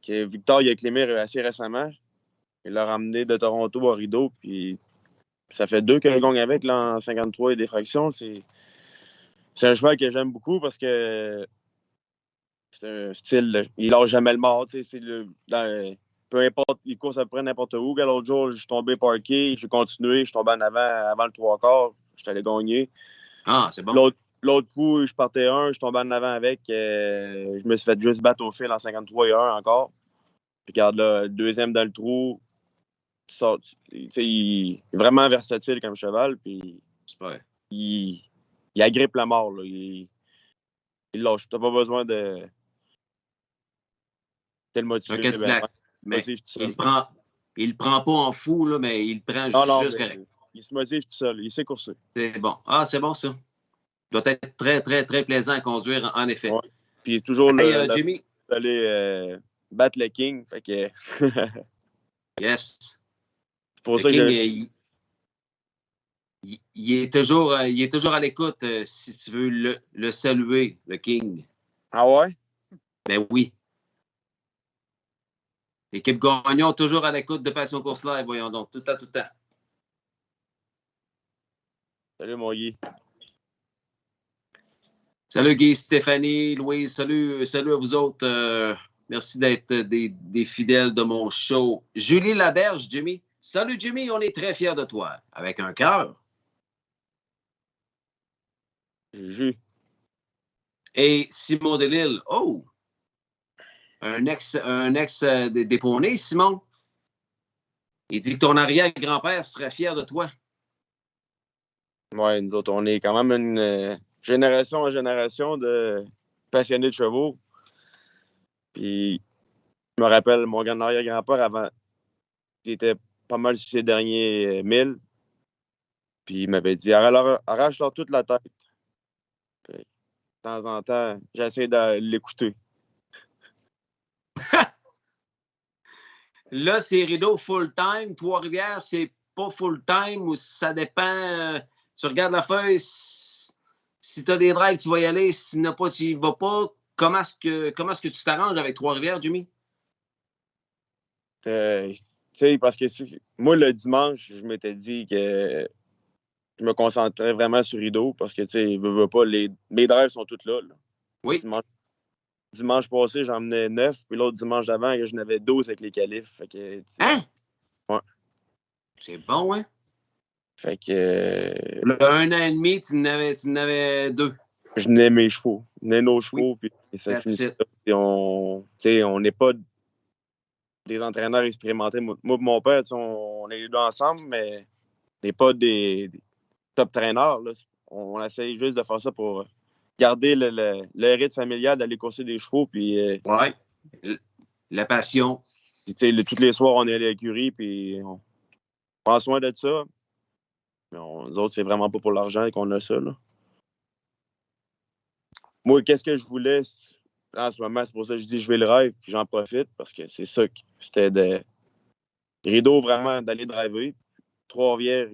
Que Victor il a clémé assez récemment. Il l'a ramené de Toronto à Rideau. Puis ça fait 2 que je gagne avec là, en 53 et des fractions. C'est un cheval que j'aime beaucoup parce que c'est un style, il lâche jamais le mort. Peu importe, il court à peu près n'importe où. L'autre jour, je suis tombé parké, j'ai continué, je suis tombé en avant le 3/4, je suis allé gagner. Ah, c'est bon. L'autre coup, je partais je suis tombé en avant avec. Je me suis fait juste battre au fil en 53-1 encore. Puis regarde là, le deuxième dans le trou. Il est vraiment versatile comme cheval. Puis il agrippe la mort. Là. Il lâche. Tu n'as pas besoin de le motiver. Un Cadillac. Mais il le prend pas en fou, là, mais il le prend juste correct. Il se motive tout seul. Il sait courser. C'est bon. Ah, c'est bon, ça. Il doit être très, très, très plaisant à conduire, en effet. Ouais. Puis toujours Jimmy, d'aller battre le King. Fait que... yes. C'est pour le ça King, que il est toujours à l'écoute, si tu veux le saluer, le King. Ah ouais? Ben oui. L'équipe Gagnon, toujours à l'écoute de Passion Course Live, voyons donc, tout le temps. Salut, mon Guy. Salut Guy, Stéphanie, Louise, salut à vous autres. Merci d'être des fidèles de mon show. Julie Laberge, Jimmy. Salut Jimmy, on est très fiers de toi. Avec un cœur. Juju. Et Simon Delille. Oh! Un ex des Poneys, Simon. Il dit que ton arrière-grand-père serait fier de toi. Ouais, nous autres, on est quand même une génération en génération de passionnés de chevaux. Puis, je me rappelle, mon arrière-grand-père, avant, il était pas mal sur ses derniers 1000. Puis, il m'avait dit, arrache-leur toute la tête. Puis, de temps en temps, j'essaie de l'écouter. Là, c'est rideau full-time. Trois-Rivières, c'est pas full-time ou ça dépend. Tu regardes la feuille, si tu as des drives, tu vas y aller. Si tu n'as pas, tu y vas pas. Comment est-ce que tu t'arranges avec Trois-Rivières, Jimmy? Tu sais, parce que moi, le dimanche, je m'étais dit que je me concentrais vraiment sur rideau parce que, tu sais, veux pas, mes drives sont toutes là. Oui. Dimanche passé, j'en menais 9, puis l'autre dimanche d'avant, j'en avais 12 avec les qualifs. Fait que, hein? Ouais. C'est bon, hein? Fait que... Le 1 an et demi, tu en avais 2. Je n'ai mes chevaux. Je n'ai nos chevaux, oui. Puis ça finit ça. Puis on n'est pas des entraîneurs expérimentés. Moi et mon père, on est les deux ensemble, mais on n'est pas des top traîneurs. Là. On essaye juste de faire ça pour garder le rythme familial d'aller courser des chevaux. Puis, ouais. La passion. Puis, tous les soirs, on est à l'écurie, puis on prend soin de ça. Mais nous autres, c'est vraiment pas pour l'argent qu'on a ça. Là. Moi, qu'est-ce que je voulais en ce moment? C'est pour ça que je dis je vais le rêve, puis j'en profite, parce que c'est ça. C'était des rideaux, vraiment, d'aller driver. Trois-Rivières,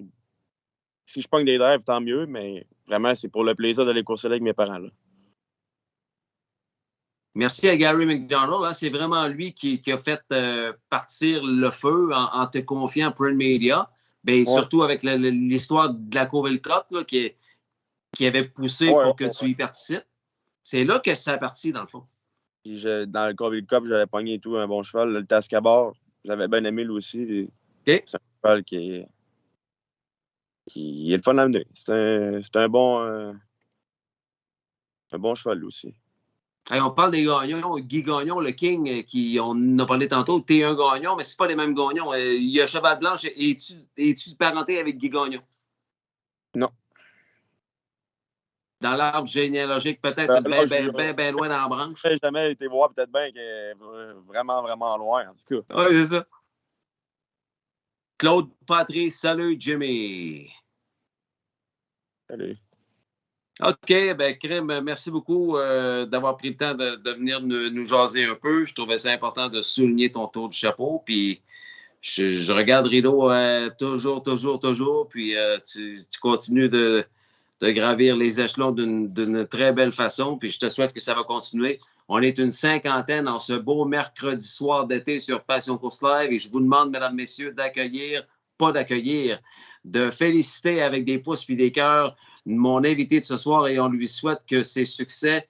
si je pogne des drives, tant mieux, mais vraiment, c'est pour le plaisir d'aller courser avec mes parents. Là. Merci à Gary McDonald. Hein, c'est vraiment lui qui a fait partir le feu en te confiant à Print Media. Bien, ouais. Surtout avec l'histoire de la Coville Cup là, qui avait poussé pour que tu y participes. C'est là que ça a parti, dans le fond. Puis dans le Coville Cup, j'avais pogné et tout un bon cheval. Le Tascabar, j'avais bien aimé lui aussi. Okay. C'est un cheval qui est le fun à mener. C'est un bon cheval lui aussi. Hey, on parle des gagnons. Guy Gagnon, le King, on en a parlé tantôt. T'es un gagnon, mais c'est pas les mêmes gagnons. Il y a Cheval Blanche. Es-tu de parenté avec Guy Gagnon? Non. Dans l'arbre généalogique, peut-être bien loin dans la branche. Je n'ai jamais été voir, peut-être bien qu'il est vraiment, vraiment loin, en tout cas. Oui, c'est ça. Claude Patry, salut Jimmy. Salut. OK, ben Crème, merci beaucoup d'avoir pris le temps de venir nous jaser un peu. Je trouvais ça important de souligner ton tour de chapeau. Puis je regarde Rideau toujours. Puis tu continues de gravir les échelons d'une très belle façon. Puis je te souhaite que ça va continuer. On est une cinquantaine en ce beau mercredi soir d'été sur Passion Course Live. Et je vous demande, mesdames, messieurs, de féliciter avec des pouces puis des cœurs mon invité de ce soir et on lui souhaite que ses succès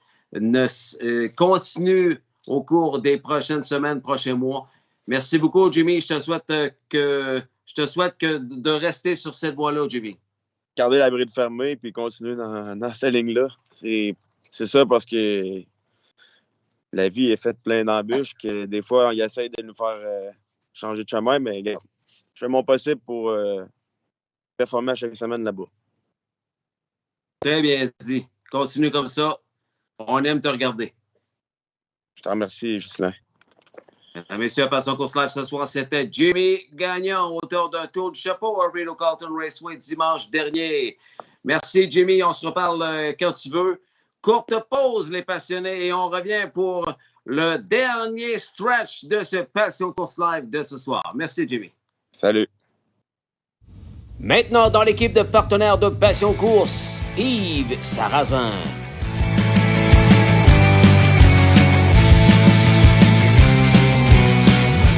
continuent au cours des prochaines semaines, prochains mois. Merci beaucoup, Jimmy. Je te souhaite de rester sur cette voie-là, Jimmy. Garder la bride fermée puis continuer dans cette ligne-là. C'est ça parce que la vie est faite plein d'embûches que des fois, on essaie de nous faire changer de chemin, mais je fais mon possible pour performer à chaque semaine là-bas. Très bien dit. Continue comme ça. On aime te regarder. Je te remercie, Ghislain. Messieurs, à Passion Course Live ce soir, c'était Jimmy Gagnon, auteur d'un tour du chapeau à Rideau Carlton Raceway dimanche dernier. Merci, Jimmy. On se reparle quand tu veux. Courte pause, les passionnés, et on revient pour le dernier stretch de ce Passion Course Live de ce soir. Merci, Jimmy. Salut. Maintenant, dans l'équipe de partenaires de Passion Course, Yves Sarrazin.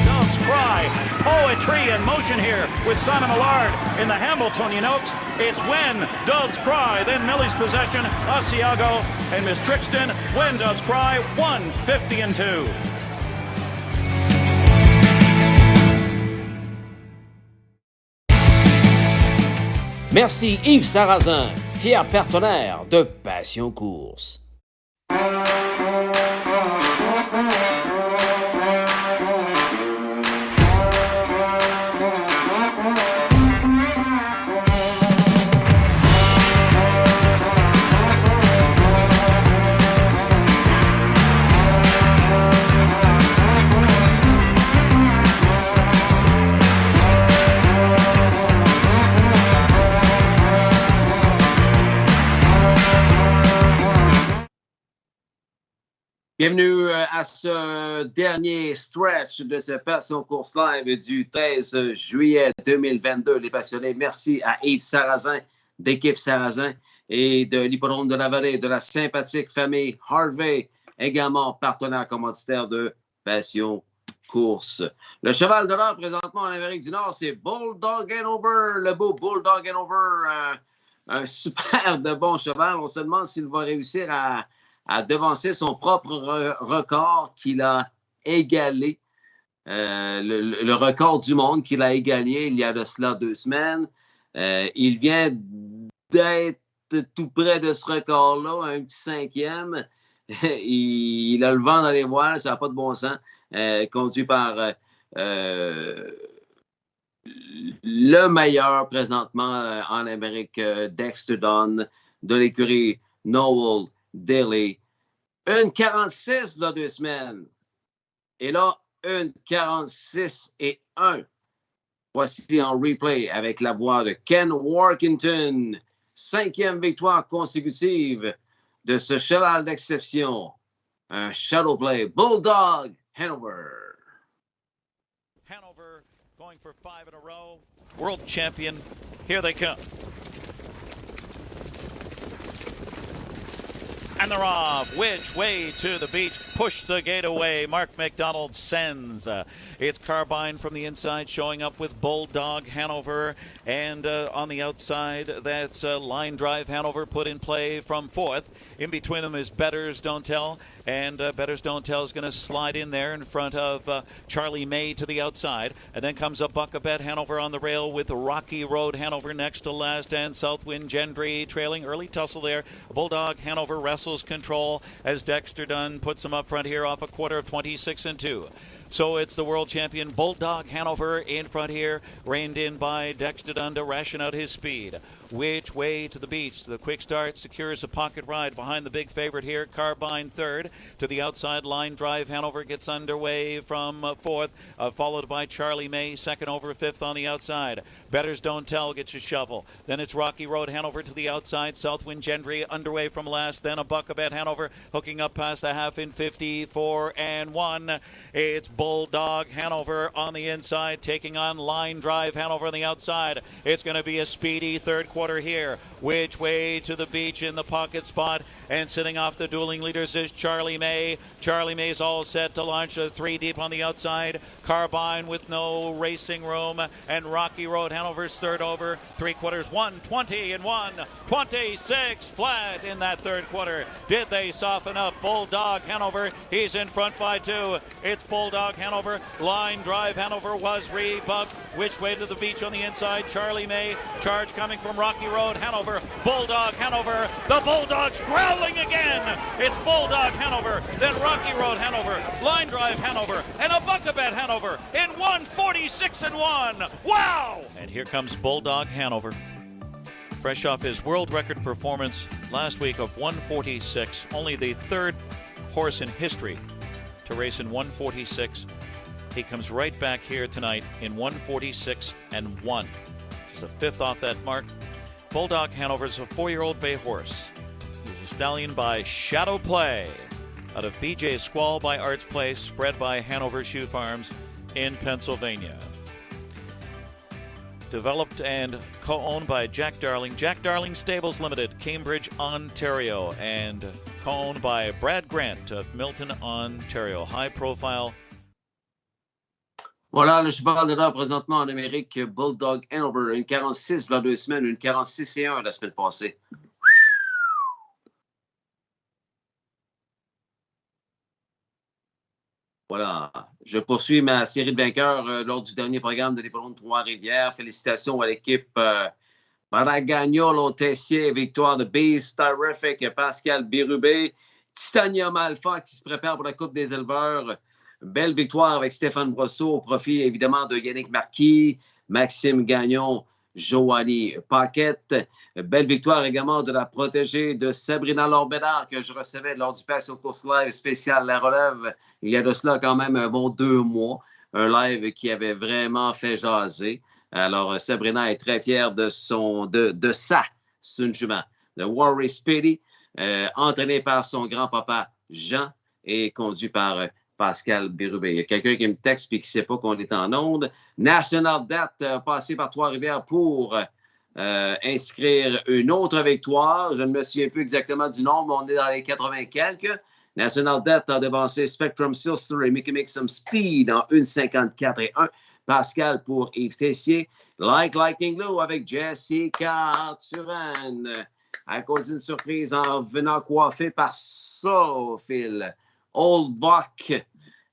Doves cry, poetry in motion here with with Sana Millard in the Hamiltonian Oaks. It's When Doves Cry, then Millie's Possession, Asiago, and Miss Trixton. When Doves Cry, 150-2. Merci Yves Sarrazin, fier partenaire de Passion Course. Bienvenue à ce dernier stretch de cette Passion Course Live du 13 juillet 2022. Les passionnés, merci à Yves Sarrazin d'équipe Sarrazin et de l'Hippodrome de la Vallée, de la sympathique famille Harvey, également partenaire commanditaire de Passion Course. Le cheval de l'heure présentement en Amérique du Nord, c'est Bulldog Hanover, le beau Bulldog Hanover, un super de bon cheval. On se demande s'il va réussir à devancer son propre record qu'il a égalé, le record du monde qu'il a égalé il y a de cela 2 semaines. Il vient d'être tout près de ce record-là, un petit 5e. Il a le vent dans les voiles, ça n'a pas de bon sens. Conduit par le meilleur présentement en Amérique, Dexter Dunn, de l'écurie Noel Daly. 1,46 là 2 semaines. Et là, 1,46-1. Voici en replay avec la voix de Ken Workington. 5e victoire consécutive de ce cheval d'exception. Un shadow play. Bulldog Hanover. Hanover going for 5 in a row. World champion. Here they come. And they're off. Which way to the beach? Push the gate away. Mark McDonald sends. It's Carbine from the inside showing up with Bulldog Hanover. And on the outside, that's Line Drive Hanover put in play from 4th. In between them is Betters Don't Tell. And Betters Don't Tell is going to slide in there in front of Charlie May to the outside. And then comes a Buckabet Hanover on the rail with Rocky Road Hanover next to last. And Southwind Gendry trailing. Early tussle there. Bulldog Hanover wrestles control as Dexter Dunn puts him up front here off a quarter of 26-2. So it's the world champion Bulldog Hanover in front here, reined in by Dexter Dunn to ration out his speed. Which way to the beach? The quick start secures a pocket ride behind the big favorite here, Carbine 3rd. To the outside, Line Drive Hanover gets underway from 4th, followed by Charlie May, 2nd over 5th on the outside. Betters Don't Tell gets a shuffle. Then it's Rocky Road Hanover to the outside, Southwind Gendry underway from last. Then a Buckabet Hanover hooking up past the half in 54-1. It's Bulldog Hanover on the inside, taking on Line Drive Hanover on the outside. It's going to be a speedy third quarter here. Which way to the beach in the pocket spot? And sitting off the dueling leaders is Charlie May. Charlie May's all set to launch 3 deep on the outside. Carbine with no racing room. And Rocky Road Hanover's third over. 3 quarters, 1:20-1. 26 flat in that third quarter. Did they soften up? Bulldog Hanover, he's in front by 2. It's Bulldog Hanover. Line Drive Hanover was rebuffed. Which way to the beach on the inside? Charlie May. Charge coming from Rocky Road Hanover. Bulldog Hanover. The Bulldogs growling again. It's Bulldog Hanover. Then Rocky Road Hanover. Line Drive Hanover. And a Buckabet Hanover in 1:46-1. Wow! And here comes Bulldog Hanover. Fresh off his world record performance last week of 1:46. Only the 3rd horse in history to race in 1:46. He comes right back here tonight in 1:46-1. Just a 5th off that mark. Bulldog Hanover is a 4-year-old bay horse. He's a stallion by Shadow Play out of BJ Squall by Arts Place, bred by Hanover Shoe Farms in Pennsylvania. Developed and co-owned by Jack Darling Stables Limited, Cambridge, Ontario, and co-owned by Brad Grant of Milton, Ontario. High profile. Voilà, le cheval de l'heure présentement en Amérique, Bulldog Hanover, une 46 il y a 2 semaines, une 46-1 la semaine passée. Voilà, je poursuis ma série de vainqueurs lors du dernier programme de l'Hippodrome Trois-Rivières. Félicitations à l'équipe Maragagnolo Tessier, victoire de Beast Terrific, Pascal Bérubé, Titanium Alpha qui se prépare pour la Coupe des éleveurs. Belle victoire avec Stéphane Brosseau au profit évidemment de Yannick Marquis, Maxime Gagnon, Joanie Paquette. Belle victoire également de la protégée de Sabrina Lorbédard que je recevais lors du Passion Course Live spécial La Relève. Il y a de cela quand même un bon 2 mois. Un live qui avait vraiment fait jaser. Alors, Sabrina est très fière de sa, c'est une jument, de Warrior Speedy, entraîné par son grand-papa Jean et conduit par Pascal Bérubé. Il y a quelqu'un qui me texte et qui ne sait pas qu'on est en onde. National Date, passé par Trois-Rivières pour inscrire une autre victoire. Je ne me souviens plus exactement du nom, mais on est dans les 80 quelques. National Date a devancé Spectrum Sister et Mickey Make Some Speed en 1,54 et 1. Pascal pour Yves Tessier. Lightning Lou avec Jessica Turan. À cause d'une surprise en venant coiffé par Sophil Old Buck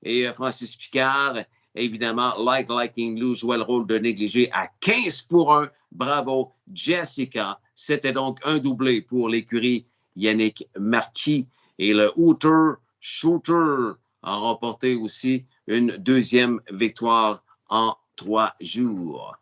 et Francis Picard. Évidemment, Lightning Lou jouait le rôle de négligé à 15-1. Bravo, Jessica. C'était donc un doublé pour l'écurie Yannick Marquis. Et le Hooter Shooter a remporté aussi une deuxième victoire en 3 jours.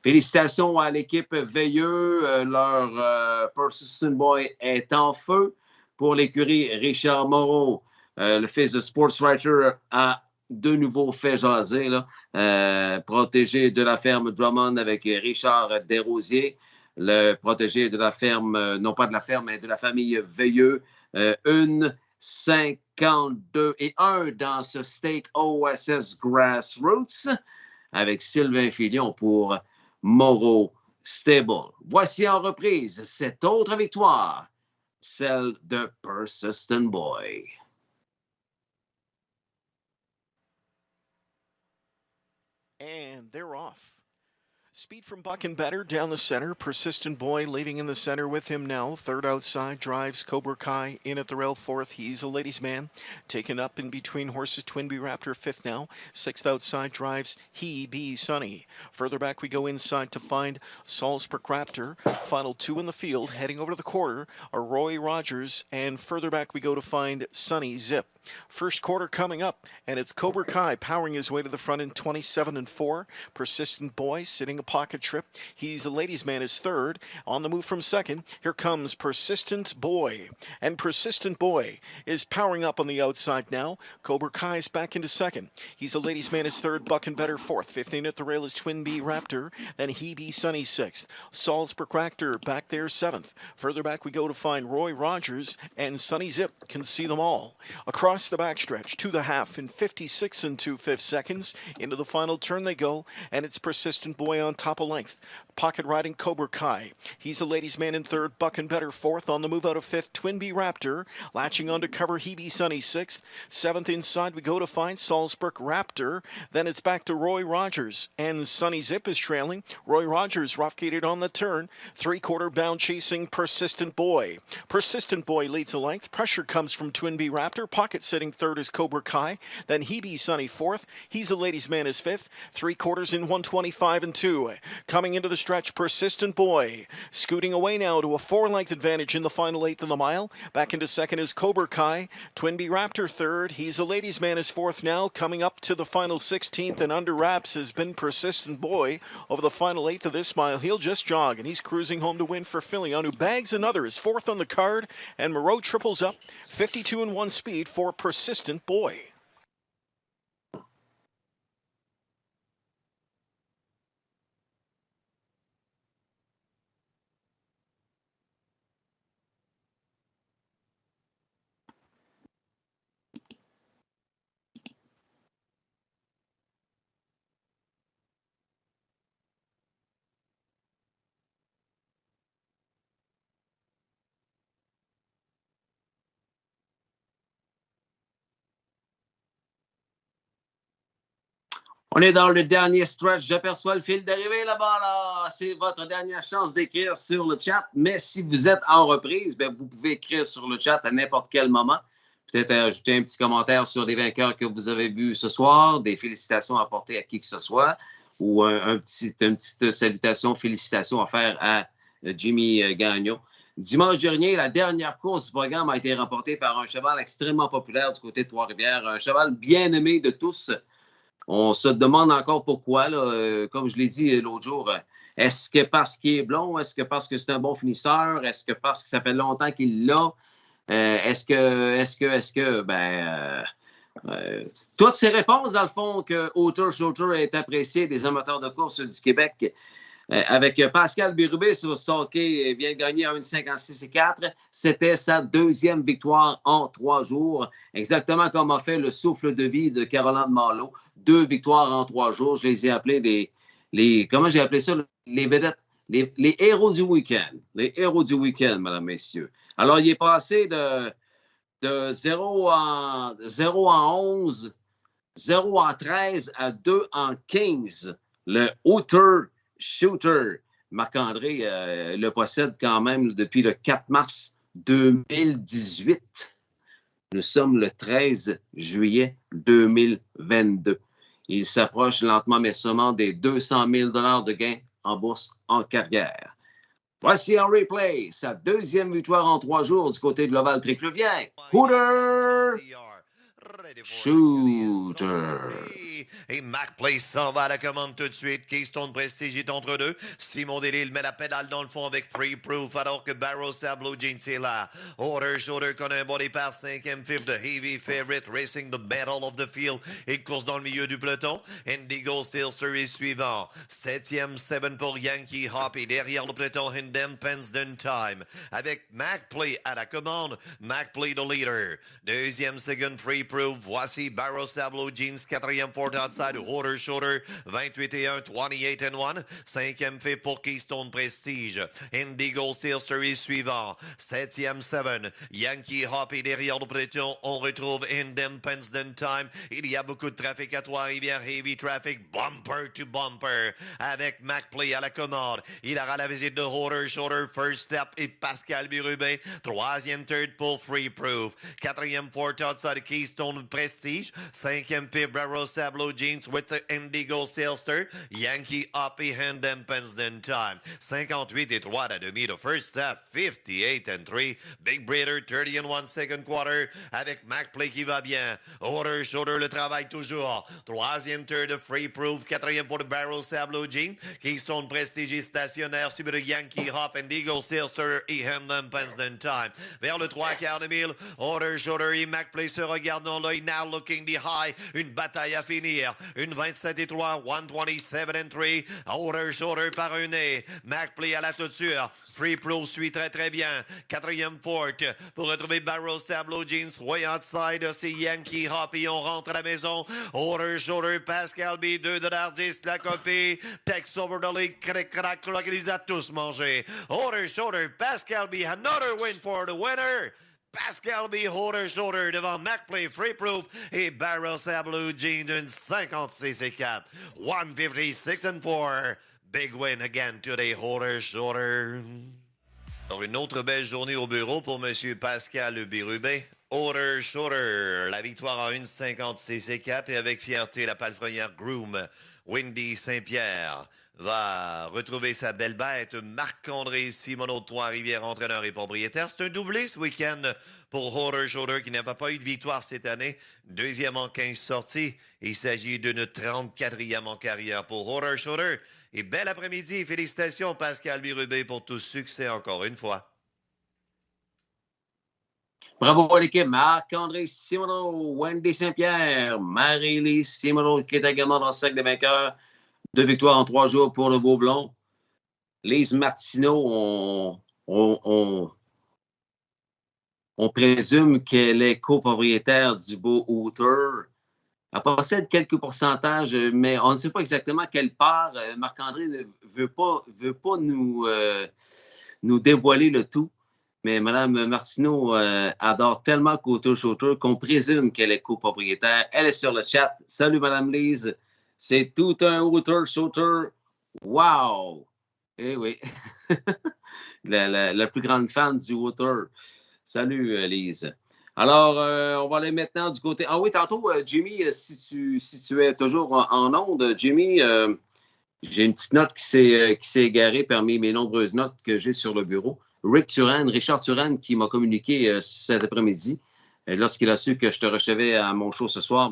Félicitations à l'équipe Veilleux. Leur Persistent Boy est en feu. Pour l'écurie Richard Moreau, le fils de Sportswriter, a de nouveau fait jaser, là. Protégé de la ferme Drummond avec Richard Desrosiers. Le protégé de la ferme, non pas de la ferme, mais de la famille Veilleux. Une 52 et 1 dans ce State OSS Grassroots avec Sylvain Filion pour Moreau Stable. Voici en reprise cette autre victoire, celle de Persistent Boy. And they're off. Speed from Buck and Better down the center. Persistent Boy leaving in the center with him now. Third outside drives Cobra Kai in at the rail. Fourth, he's a ladies' man. Taken up in between horses. Twinbee Raptor fifth now. Sixth outside drives He Be Sunny. Further back we go inside to find Salzburg Raptor. Final two in the field. Heading over to the quarter are Roy Rogers. And further back we go to find Sunny Zip. First quarter coming up, and it's Cobra Kai powering his way to the front in 27-4. Persistent Boy sitting a pocket trip. He's a ladies' man is third. On the move from second, here comes Persistent Boy. And Persistent Boy is powering up on the outside now. Cobra Kai's back into second. He's a ladies' man is third. Buck and Better fourth. 15 at the rail is Twinbee Raptor. Then He Be Sunny sixth. Salzburg Raptor back there seventh. Further back we go to find Roy Rogers, and Sunny Zip can see them all. Across the backstretch to the half in 56 2/5 seconds. Into the final turn they go, and it's Persistent Boy on top of length. Pocket riding Cobra Kai. He's a ladies' man in third. Buck and Better fourth. On the move out of fifth, Twinbee Raptor. Latching on to cover He Be Sunny sixth. Seventh inside we go to find Salzburg Raptor. Then it's back to Roy Rogers, and Sunny Zip is trailing. Roy Rogers rough-gated on the turn. Three-quarter bound chasing Persistent Boy. Persistent Boy leads a length. Pressure comes from Twinbee Raptor. Pocket sitting third is Cobra Kai. Then He Be Sunny fourth. He's a ladies' man is fifth. Three quarters in 125 2. Coming into the stretch, Persistent Boy. Scooting away now to a 4-length advantage in the final eighth of the mile. Back into second is Cobra Kai. Twinbee Raptor third. He's a ladies' man is fourth now. Coming up to the final 16th and under wraps has been Persistent Boy. Over the final eighth of this mile, he'll just jog, and he's cruising home to win for Filion, who bags another, is fourth on the card, and Moreau triples up 52-1 speed for Persistent Boy. On est dans le dernier stretch. J'aperçois le fil d'arrivée là-bas. Là. C'est votre dernière chance d'écrire sur le chat. Mais si vous êtes en reprise, bien, vous pouvez écrire sur le chat à n'importe quel moment. Peut-être ajouter un petit commentaire sur les vainqueurs que vous avez vus ce soir, des félicitations à apporter à qui que ce soit, ou une petite salutation, félicitations à faire à Jimmy Gagnon. Dimanche dernier, la dernière course du programme a été remportée par un cheval extrêmement populaire du côté de Trois-Rivières, un cheval bien aimé de tous. On se demande encore pourquoi, là, comme je l'ai dit l'autre jour, est-ce que parce qu'il est blond, est-ce que parce que c'est un bon finisseur, est-ce que parce que ça fait longtemps qu'il l'a, toutes ces réponses, dans le fond, que Auteur Shooter est apprécié des amateurs de course du Québec. Avec Pascal Bérubé sur Sulky, vient de gagner à 1,56,4. C'était sa deuxième victoire en 3 jours, exactement comme a fait le souffle de vie de Caroline Marleau. 2 victoires en 3 jours. Je les ai appelés comment j'ai appelé ça? Les vedettes, les héros du week-end. Les héros du week-end, mesdames, messieurs. Alors, il est passé de 0 en 11, 0 en 13 à 2 en 15. Le Auteur Shooter. Marc-André le possède quand même depuis le 4 mars 2018. Nous sommes le 13 juillet 2022. Il s'approche lentement mais sûrement des 200 000 $ de gains en bourse en carrière. Voici en replay sa deuxième victoire en 3 jours du côté de l'Oval Trifluvien. Auteur Shooter. Et Mac Place s'en va à la commande tout de suite. Keystone Prestige est entre deux. Simon Delille met la pédale dans le fond avec Free Proof alors que Barrow Sablo Jeans est là. Auteur Shooter connaît un bon départ. 5e fifth de Heavy Favorite Racing the Battle of the Field. Il course dans le milieu du peloton. Indigo Silster est suivant. 7e, 7 pour Yankee Hop. Et derrière le peloton, Independence Time. Avec Mac Play à la commande. Mac Play the leader. 2e, second Free Proof. Voici Barrow Sablo Jeans. 4e, fourth outside. Auteur Shooter. 28-1, 28-1. 5e fait pour Keystone Prestige. Indigo Silster est suivant. 7e, 7. Yankee Hop est derrière le peloton. On retrouve Independence Time. Il y a beaucoup de trafic à Trois-Rivières. Heavy traffic, bumper to bumper. Avec Mac Play à la commande. Il aura la visite de Auteur Shooter. First step et Pascal Bérubé. 3e, third pour Free Proof. 4e, fourth outside Keystone Prestige. 5e, fifth Barrow Sablo Jeans with the Indigo Silster. Yankee Up et Independence Time. 58-3 à demi. The first step. 58-3. Big Breeder 30-1 second quarter. Avec Mac Play qui va bien. Auteur Shooter le travail toujours. 3e, third de Free Proof. 4e pour le Barrow Sablo Jeans. Keystone Prestige stationnaire. Suivi de Yankee Hop, Indigo Silster et Independence Time. Vers le 3/4 de mille. Auteur Shooter et Mac Play se regardent dans l'œil. Now looking the high. Une bataille à finir. Une 27-3. 127-3. Auteur Shooter par un nez. Mac Play à la toiture. Free Proof suit très très bien. 4e fort pour retrouver Barrow Sablo Jeans. Way outside, c'est Yankee Hop et on rentre à la maison. Auteur Shooter, Pascal B, 2,10 la copie. Tex over the league, crac crac, il les a tous mangés. Auteur Shooter, Pascal B, another win for the winner. Pascal B. Auteur Shooter devant Mac Play, Free Proof et Barrow Sablo Jeans d'une 56-4. 156-4. Big win again today, Auteur Shooter. Alors, une autre belle journée au bureau pour M. Pascal Bérubé. Auteur Shooter, la victoire en 1,56,4 et avec fierté, la palefrenière Groom, Wendy Saint-Pierre, va retrouver sa belle bête. Marc-André Simoneau de Trois-Rivières, entraîneur et propriétaire. C'est un doublé ce week-end pour Auteur Shooter qui n'avait pas eu de victoire cette année. 2e en 15 sorties. Il s'agit d'une 34e en carrière pour Auteur Shooter. Et bel après-midi. Félicitations Pascal Bérubé pour tout succès encore une fois. Bravo à l'équipe. Marc-André Simoneau, Wendy Saint-Pierre, Marie-Lise Simoneau qui est également dans le sac des vainqueurs. 2 victoires en 3 jours pour le Beau Blond. Lise Martineau, on présume qu'elle est copropriétaire du Beau Auteur. Elle possède quelques pourcentages, mais on ne sait pas exactement quelle part. Marc-André ne veut pas nous dévoiler le tout. Mais Mme Martineau adore tellement qu'Auteur Shooter qu'on présume qu'elle est copropriétaire. Elle est sur le chat. Salut, Mme Lise. C'est tout un hooter-shooter. Wow! Eh oui. La plus grande fan du hooter. Salut, Lise. Alors, on va aller maintenant du côté. Ah oui, tantôt, Jimmy, si tu es toujours en onde, Jimmy, j'ai une petite note qui s'est égarée parmi mes nombreuses notes que j'ai sur le bureau. Richard Turenne, qui m'a communiqué cet après-midi, lorsqu'il a su que je te recevais à mon show ce soir,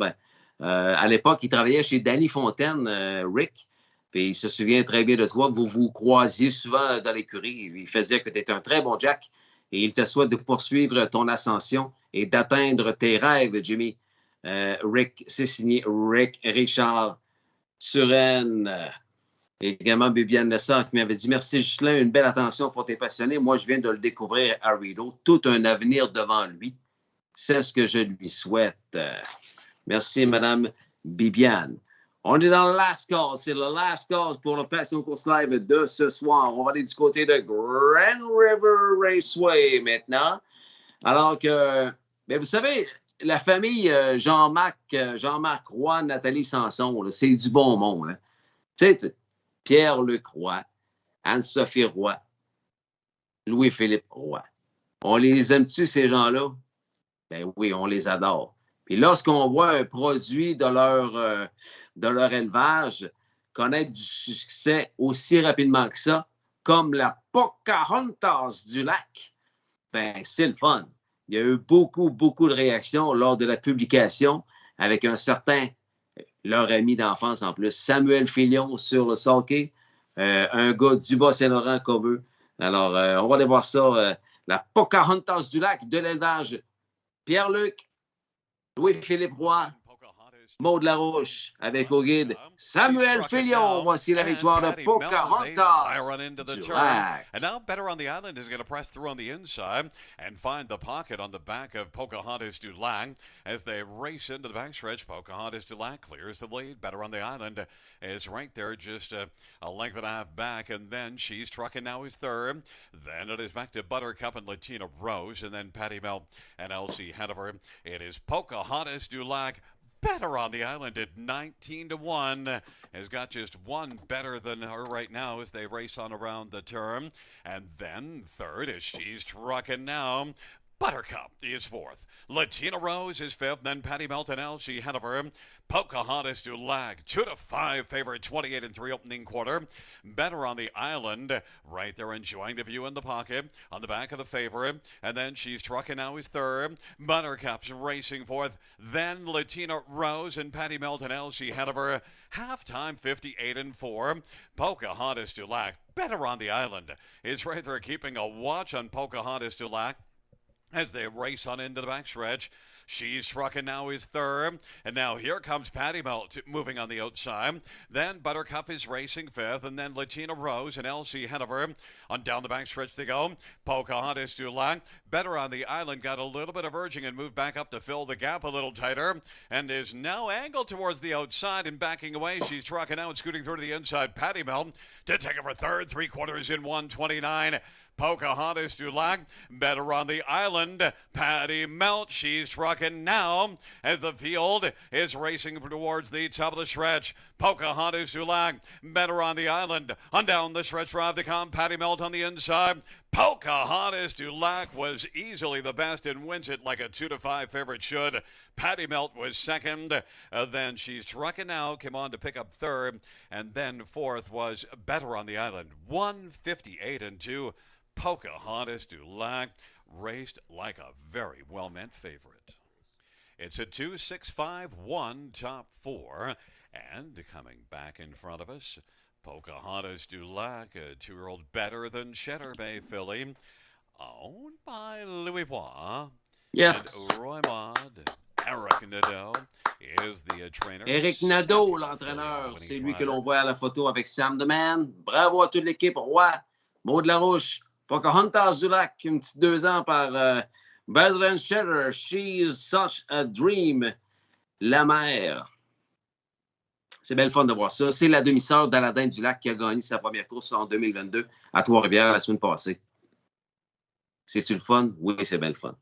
à l'époque, il travaillait chez Danny Fontaine, Rick, puis il se souvient très bien de toi, que vous vous croisiez souvent dans l'écurie. Il faisait que tu étais un très bon Jack et il te souhaite de poursuivre ton ascension et d'atteindre tes rêves, Jimmy. Rick, c'est signé Rick Richard Turenne. Également, Bibiane Lessard qui m'avait dit « Merci, Ghislain, une belle attention pour tes passionnés. Moi, je viens de le découvrir à Rideau. Tout un avenir devant lui. C'est ce que je lui souhaite. » Merci, Madame Bibiane. On est dans le last call. C'est le last call pour le Passion Course Live de ce soir. On va aller du côté de Grand River Raceway maintenant. Alors que, bien, vous savez, la famille Jean-Marc Roy, Nathalie Sanson, c'est du bon monde. Hein? Tu sais, Pierre-Luc Roy, Anne-Sophie Roy, Louis-Philippe Roy. On les aime-tu, ces gens-là? Ben oui, on les adore. Puis lorsqu'on voit un produit de leur élevage connaître du succès aussi rapidement que ça, comme la Pocahontas du lac, ben c'est le fun. Il y a eu beaucoup, beaucoup de réactions lors de la publication avec un certain leur ami d'enfance en plus, Samuel Filion sur le soccer, un gars du Bas-Saint-Laurent comme eux. Alors, on va aller voir ça. La Pocahontas du lac de l'élevage. Pierre-Luc, Louis-Philippe Roy, Maud Larouche avec au guide Samuel Filion. Voici la victoire de Pocahontas du lac. And now Better on the Island is going to press through on the inside and find the pocket on the back of Pocahontas du Lac as they race into the backstretch. Pocahontas du Lac clears the lead. Better on the Island is right there, just a length and a half back, and then She's Truckin' now is third. Then it is back to Buttercup and Latina Rose, and then Patty Mel and Elsie Hanover. It is Pocahontas du Lac. Better on the Island at 19-1. Has got just one better than her right now as they race on around the turn. And then third is She's Truckin' now. Buttercup is fourth. Latina Rose is fifth. Then Patty Melton, Elsie Hanover. Pocahontas du Lac, 2-5 favorite, 28-3 opening quarter. Better on the Island, right there enjoying the view in the pocket on the back of the favorite. And then She's Truckin' now is third. Buttercup's racing fourth. Then Latina Rose and Patty Melton, Elsie Hanover. Halftime 58-4. Pocahontas du Lac, Better on the Island, is right there keeping a watch on Pocahontas du Lac as they race on into the backstretch. She's Truckin' now is third. And now here comes Patty Melt moving on the outside. Then Buttercup is racing fifth. And then Latina Rose and Elsie Hanover. On down the backstretch they go. Pocahontas du Lac. Better on the Island got a little bit of urging and moved back up to fill the gap a little tighter. And is now angled towards the outside and backing away. She's Truckin' now and scooting through to the inside. Patty Melt to take over third. 3/4 in 1:29. Pocahontas du Lac, Better on the Island, Patty Melt, She's Truckin' now as the field is racing towards the top of the stretch. Pocahontas du Lac, Better on the Island, on down the stretch drive to come, Patty Melt on the inside. Pocahontas du Lac was easily the best and wins it like a 2-5 favorite should. Patty Melt was second. Then She's Truckin' now came on to pick up third. And then fourth was Better on the Island, 158-2. Pocahontas du Lac raced like a very well-meant favorite. It's a 2-6-5-1 top four. And coming back in front of us, Pocahontas du Lac, a 2-year-old Better Than Cheddar Bay filly, owned by Louis Bois. Yes. And Roy Maud. Eric Nadeau is the trainer. Éric Nadeau, l'entraîneur. C'est lui que l'on voit à la photo avec Sam the Man. Bravo à toute l'équipe. Roy, Maud Larouche, Pocahontas du Lac, une petite 2 ans par Better Than Cheddar. She's Such a Dream. La mère. C'est bien le fun de voir ça. C'est la demi-sœur d'Aladin du Lac qui a gagné sa première course en 2022 à Trois-Rivières la semaine passée. C'est-tu le fun? Oui, c'est bien le fun.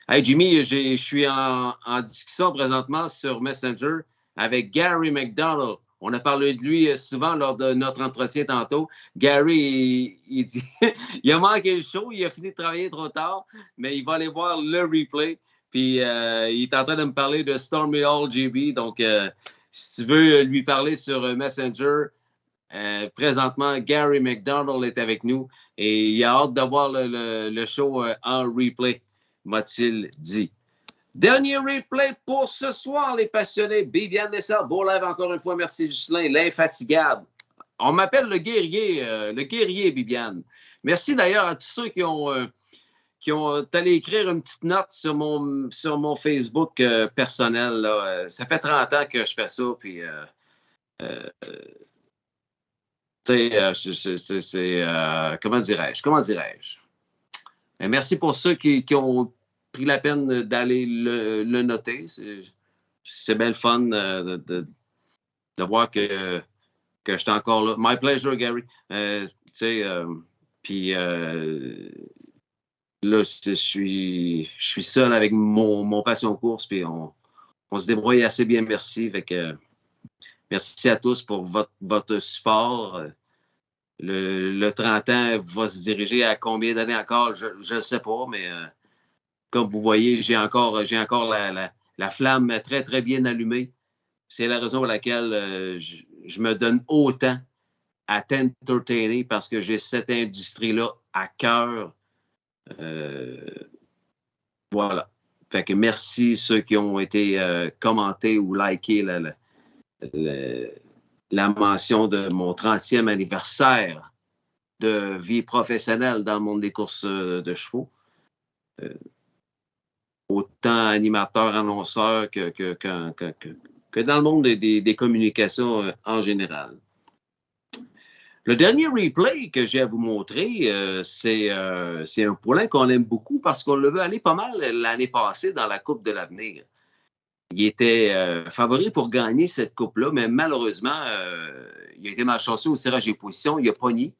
Hey Jimmy, je suis en discussion présentement sur Messenger avec Gary McDonald. On a parlé de lui souvent lors de notre entretien tantôt. Gary, il dit il a manqué le show, il a fini de travailler trop tard, mais il va aller voir le replay. Puis il est en train de me parler de Stormy Hall GB. Donc, si tu veux lui parler sur Messenger, présentement, Gary McDonald est avec nous et il a hâte de voir le show en replay, m'a-t-il dit. Dernier replay pour ce soir, les passionnés. Bibiane Dessert, beau live encore une fois. Merci, Ghislain, l'infatigable. On m'appelle le guerrier, Bibiane. Merci d'ailleurs à tous ceux qui ont allé écrire une petite note sur mon Facebook personnel. Là. Ça fait 30 ans que je fais ça, puis comment dirais-je? Merci pour ceux qui ont pris la peine d'aller le noter. C'est bien le fun de voir que je suis encore là. My pleasure, Gary. Puis là, je suis seul avec mon passion course, puis on se débrouille assez bien, merci. Fait que, merci à tous pour votre support. Le 30 ans va se diriger à combien d'années encore? Je ne sais pas, mais comme vous voyez, j'ai encore la flamme très, très bien allumée. C'est la raison pour laquelle je me donne autant à t'entertainer parce que j'ai cette industrie-là à cœur. Voilà. Fait que merci ceux qui ont été commentés ou likés la mention de mon 30e anniversaire de vie professionnelle dans le monde des courses de chevaux. Autant animateur, annonceur que dans le monde des communications en général. Le dernier replay que j'ai à vous montrer, c'est un poulain qu'on aime beaucoup parce qu'on l'a vu aller pas mal l'année passée dans la Coupe de l'Avenir. Il était favori pour gagner cette coupe-là, mais malheureusement, il a été malchanceux au tirage des positions. Il a pogné,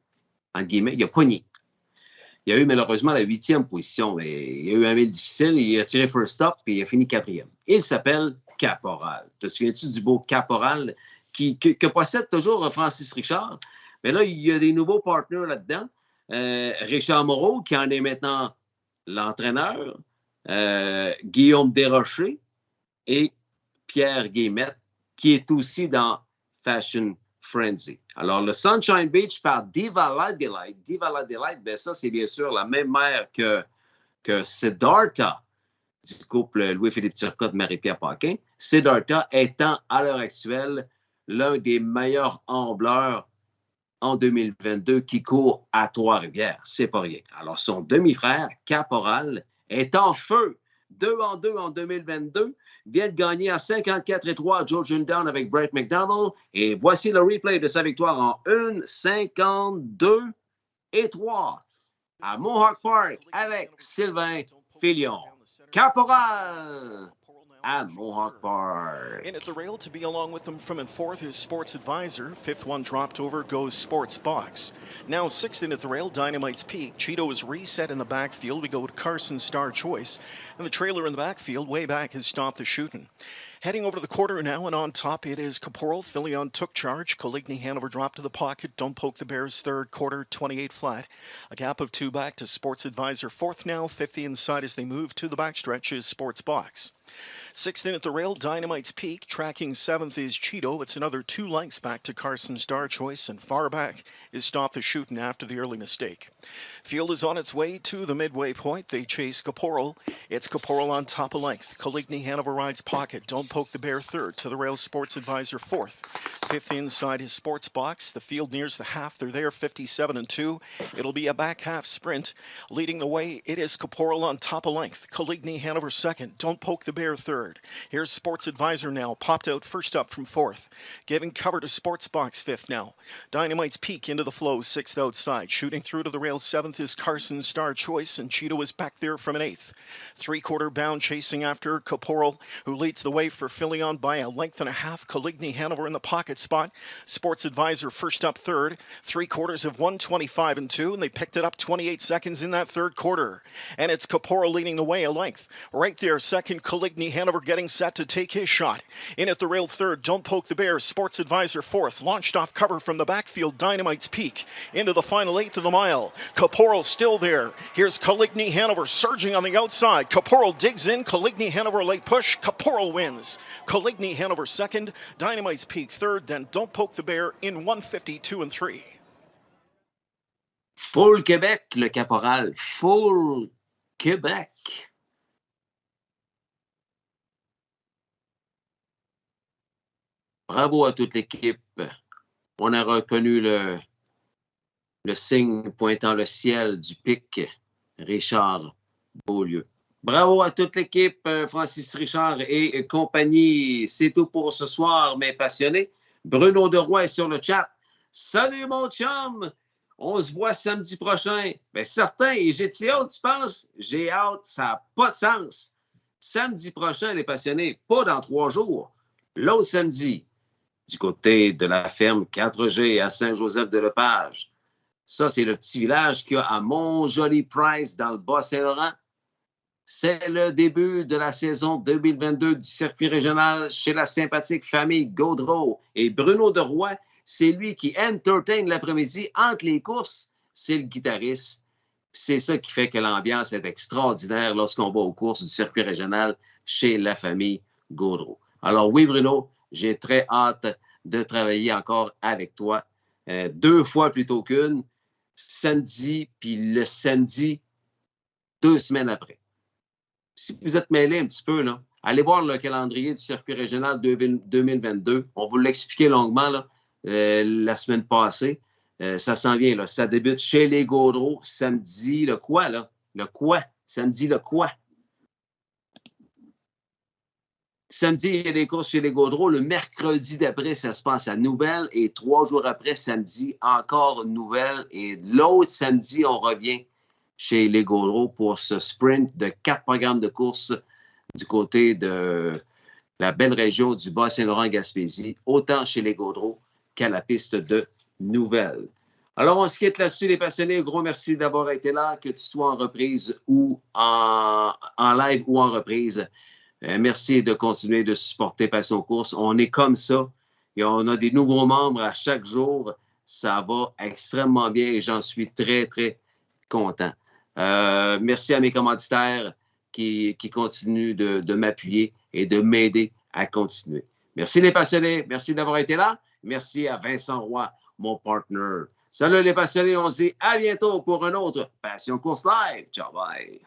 entre guillemets, il a pogné. Il a eu malheureusement la 8e position. Mais il a eu un mille difficile, il a tiré first stop et il a fini 4e. Il s'appelle Caporal. Te souviens-tu du beau Caporal que possède toujours Francis Richard? Mais là, il y a des nouveaux partenaires là-dedans. Richard Moreau, qui en est maintenant l'entraîneur. Guillaume Desrochers et Pierre Guillemette, qui est aussi dans Fashion Frenzy. Alors, le Sunshine Beach par Diva La Delight. Diva La Delight, bien ça, c'est bien sûr la même mère que Siddhartha du couple Louis-Philippe Turcotte, Marie-Pierre Paquin. Siddhartha étant, à l'heure actuelle, l'un des meilleurs ambleurs en 2022 qui court à Trois-Rivières. C'est pas rien. Alors, son demi-frère, Caporal, est en feu. 2-2 en 2022. Vient de gagner à 54-3 à Georgian Down avec Brett McDonald. Et voici le replay de sa victoire en 1-52-3 à Mohawk Park avec Sylvain Filion. Caporal à Mohawk Park. In at the rail to be along with them from in fourth is Sports Advisor. Fifth one dropped over goes Sports Box. Now sixth in at the rail, Dynamite's Peak. Cheeto is reset in the backfield. We go to Carson Star Choice. And the trailer in the backfield, way back, has stopped the shooting. Heading over to the quarter now, and on top it is Caporal. Filion took charge. Coligny Hanover dropped to the pocket. Don't Poke the Bears third quarter, 28 flat. A gap of 2 back to Sports Advisor. Fourth now, 50 inside as they move to the backstretch is Sports Box. Sixth in at the rail, Dynamite's Peak. Tracking seventh is Cheeto. It's another 2 lengths back to Carson Star Choice, and far back is Stop the Shootin' after the early mistake. Field is on its way to the midway point. They chase Caporal. It's Caporal on top of length. Coligny Hanover rides pocket. Don't Poke the Bear third. To the rail, Sports Advisor fourth. Fifth inside his Sports Box. The field nears the half. They're there 57-2. It'll be a back half sprint. Leading the way, it is Caporal on top of length. Coligny Hanover second. Don't Poke the Bear third. Here's Sports Advisor now. Popped out first up from fourth. Giving cover to Sports Box fifth now. Dynamite's Peak into the flow, sixth outside. Shooting through to the rail, seventh is Carson Star Choice, and Cheeto is back there from an eighth. Three-quarter bound chasing after Caporal, who leads the way for Filion by a length and a half. Coligny Hanover in the pocket. pocket spot. Sports Advisor first up third. 3/4 of 1:25 and 2, and they picked it up 28 seconds in that third quarter. And it's Caporal leading the way a length. Right there, second, Coligny Hanover getting set to take his shot. In at the rail third, Don't Poke the Bear. Sports Advisor fourth. Launched off cover from the backfield, Dynamite's Peak. Into the final eighth of the mile. Caporal still there. Here's Coligny Hanover surging on the outside. Caporal digs in. Coligny Hanover late push. Caporal wins. Coligny Hanover second. Dynamite's Peak third. Then Don't Poke the Bear in 1:52 and 3. Full Québec, le caporal. Full Québec. Bravo à toute l'équipe. On a reconnu le signe pointant le ciel du pic, Richard Beaulieu. Bravo à toute l'équipe, Francis Richard et compagnie. C'est tout pour ce soir, mes passionnés. Bruno Deroy est sur le chat. Salut, mon chum! On se voit samedi prochain. Bien, certain, et j'ai-tu hâte, tu penses? J'ai hâte, ça n'a pas de sens. Samedi prochain, les passionnés, pas dans 3 jours. L'autre samedi, du côté de la ferme 4G à Saint-Joseph-de-Lepage. Ça, c'est le petit village qu'il y a à Mont-Joli-Price dans le Bas-Saint-Laurent. C'est le début de la saison 2022 du circuit régional chez la sympathique famille Gaudreau. Et Bruno Deroy, c'est lui qui entertain l'après-midi entre les courses. C'est le guitariste. C'est ça qui fait que l'ambiance est extraordinaire lorsqu'on va aux courses du circuit régional chez la famille Gaudreau. Alors oui, Bruno, j'ai très hâte de travailler encore avec toi. 2 fois plutôt qu'une. Samedi, puis le samedi, 2 semaines après. Si vous êtes mêlé un petit peu, là, allez voir le calendrier du circuit régional 2022. On vous l'a expliqué longuement là, la semaine passée. Ça s'en vient. Là. Ça débute chez les Gaudreaux samedi. Le quoi, là? Le quoi? Samedi, le quoi? Samedi, il y a des courses chez les Gaudreaux. Le mercredi d'après, ça se passe à Nouvelle. Et 3 jours après, samedi, encore Nouvelle. Et l'autre samedi, on revient chez les Gaudreaux pour ce sprint de 4 programmes de course du côté de la belle région du Bas-Saint-Laurent-Gaspésie, autant chez les Gaudreaux qu'à la piste de Nouvelle. Alors, on se quitte là-dessus, les passionnés. Un gros merci d'avoir été là, que tu sois en reprise ou en live ou en reprise. Merci de continuer de supporter Passion Course. On est comme ça et on a des nouveaux membres à chaque jour. Ça va extrêmement bien et j'en suis très, très content. Merci à mes commanditaires qui continuent de m'appuyer et de m'aider à continuer. Merci les passionnés. Merci d'avoir été là. Merci à Vincent Roy, mon partner. Salut les passionnés. On se dit à bientôt pour un autre Passion Course Live. Ciao, bye.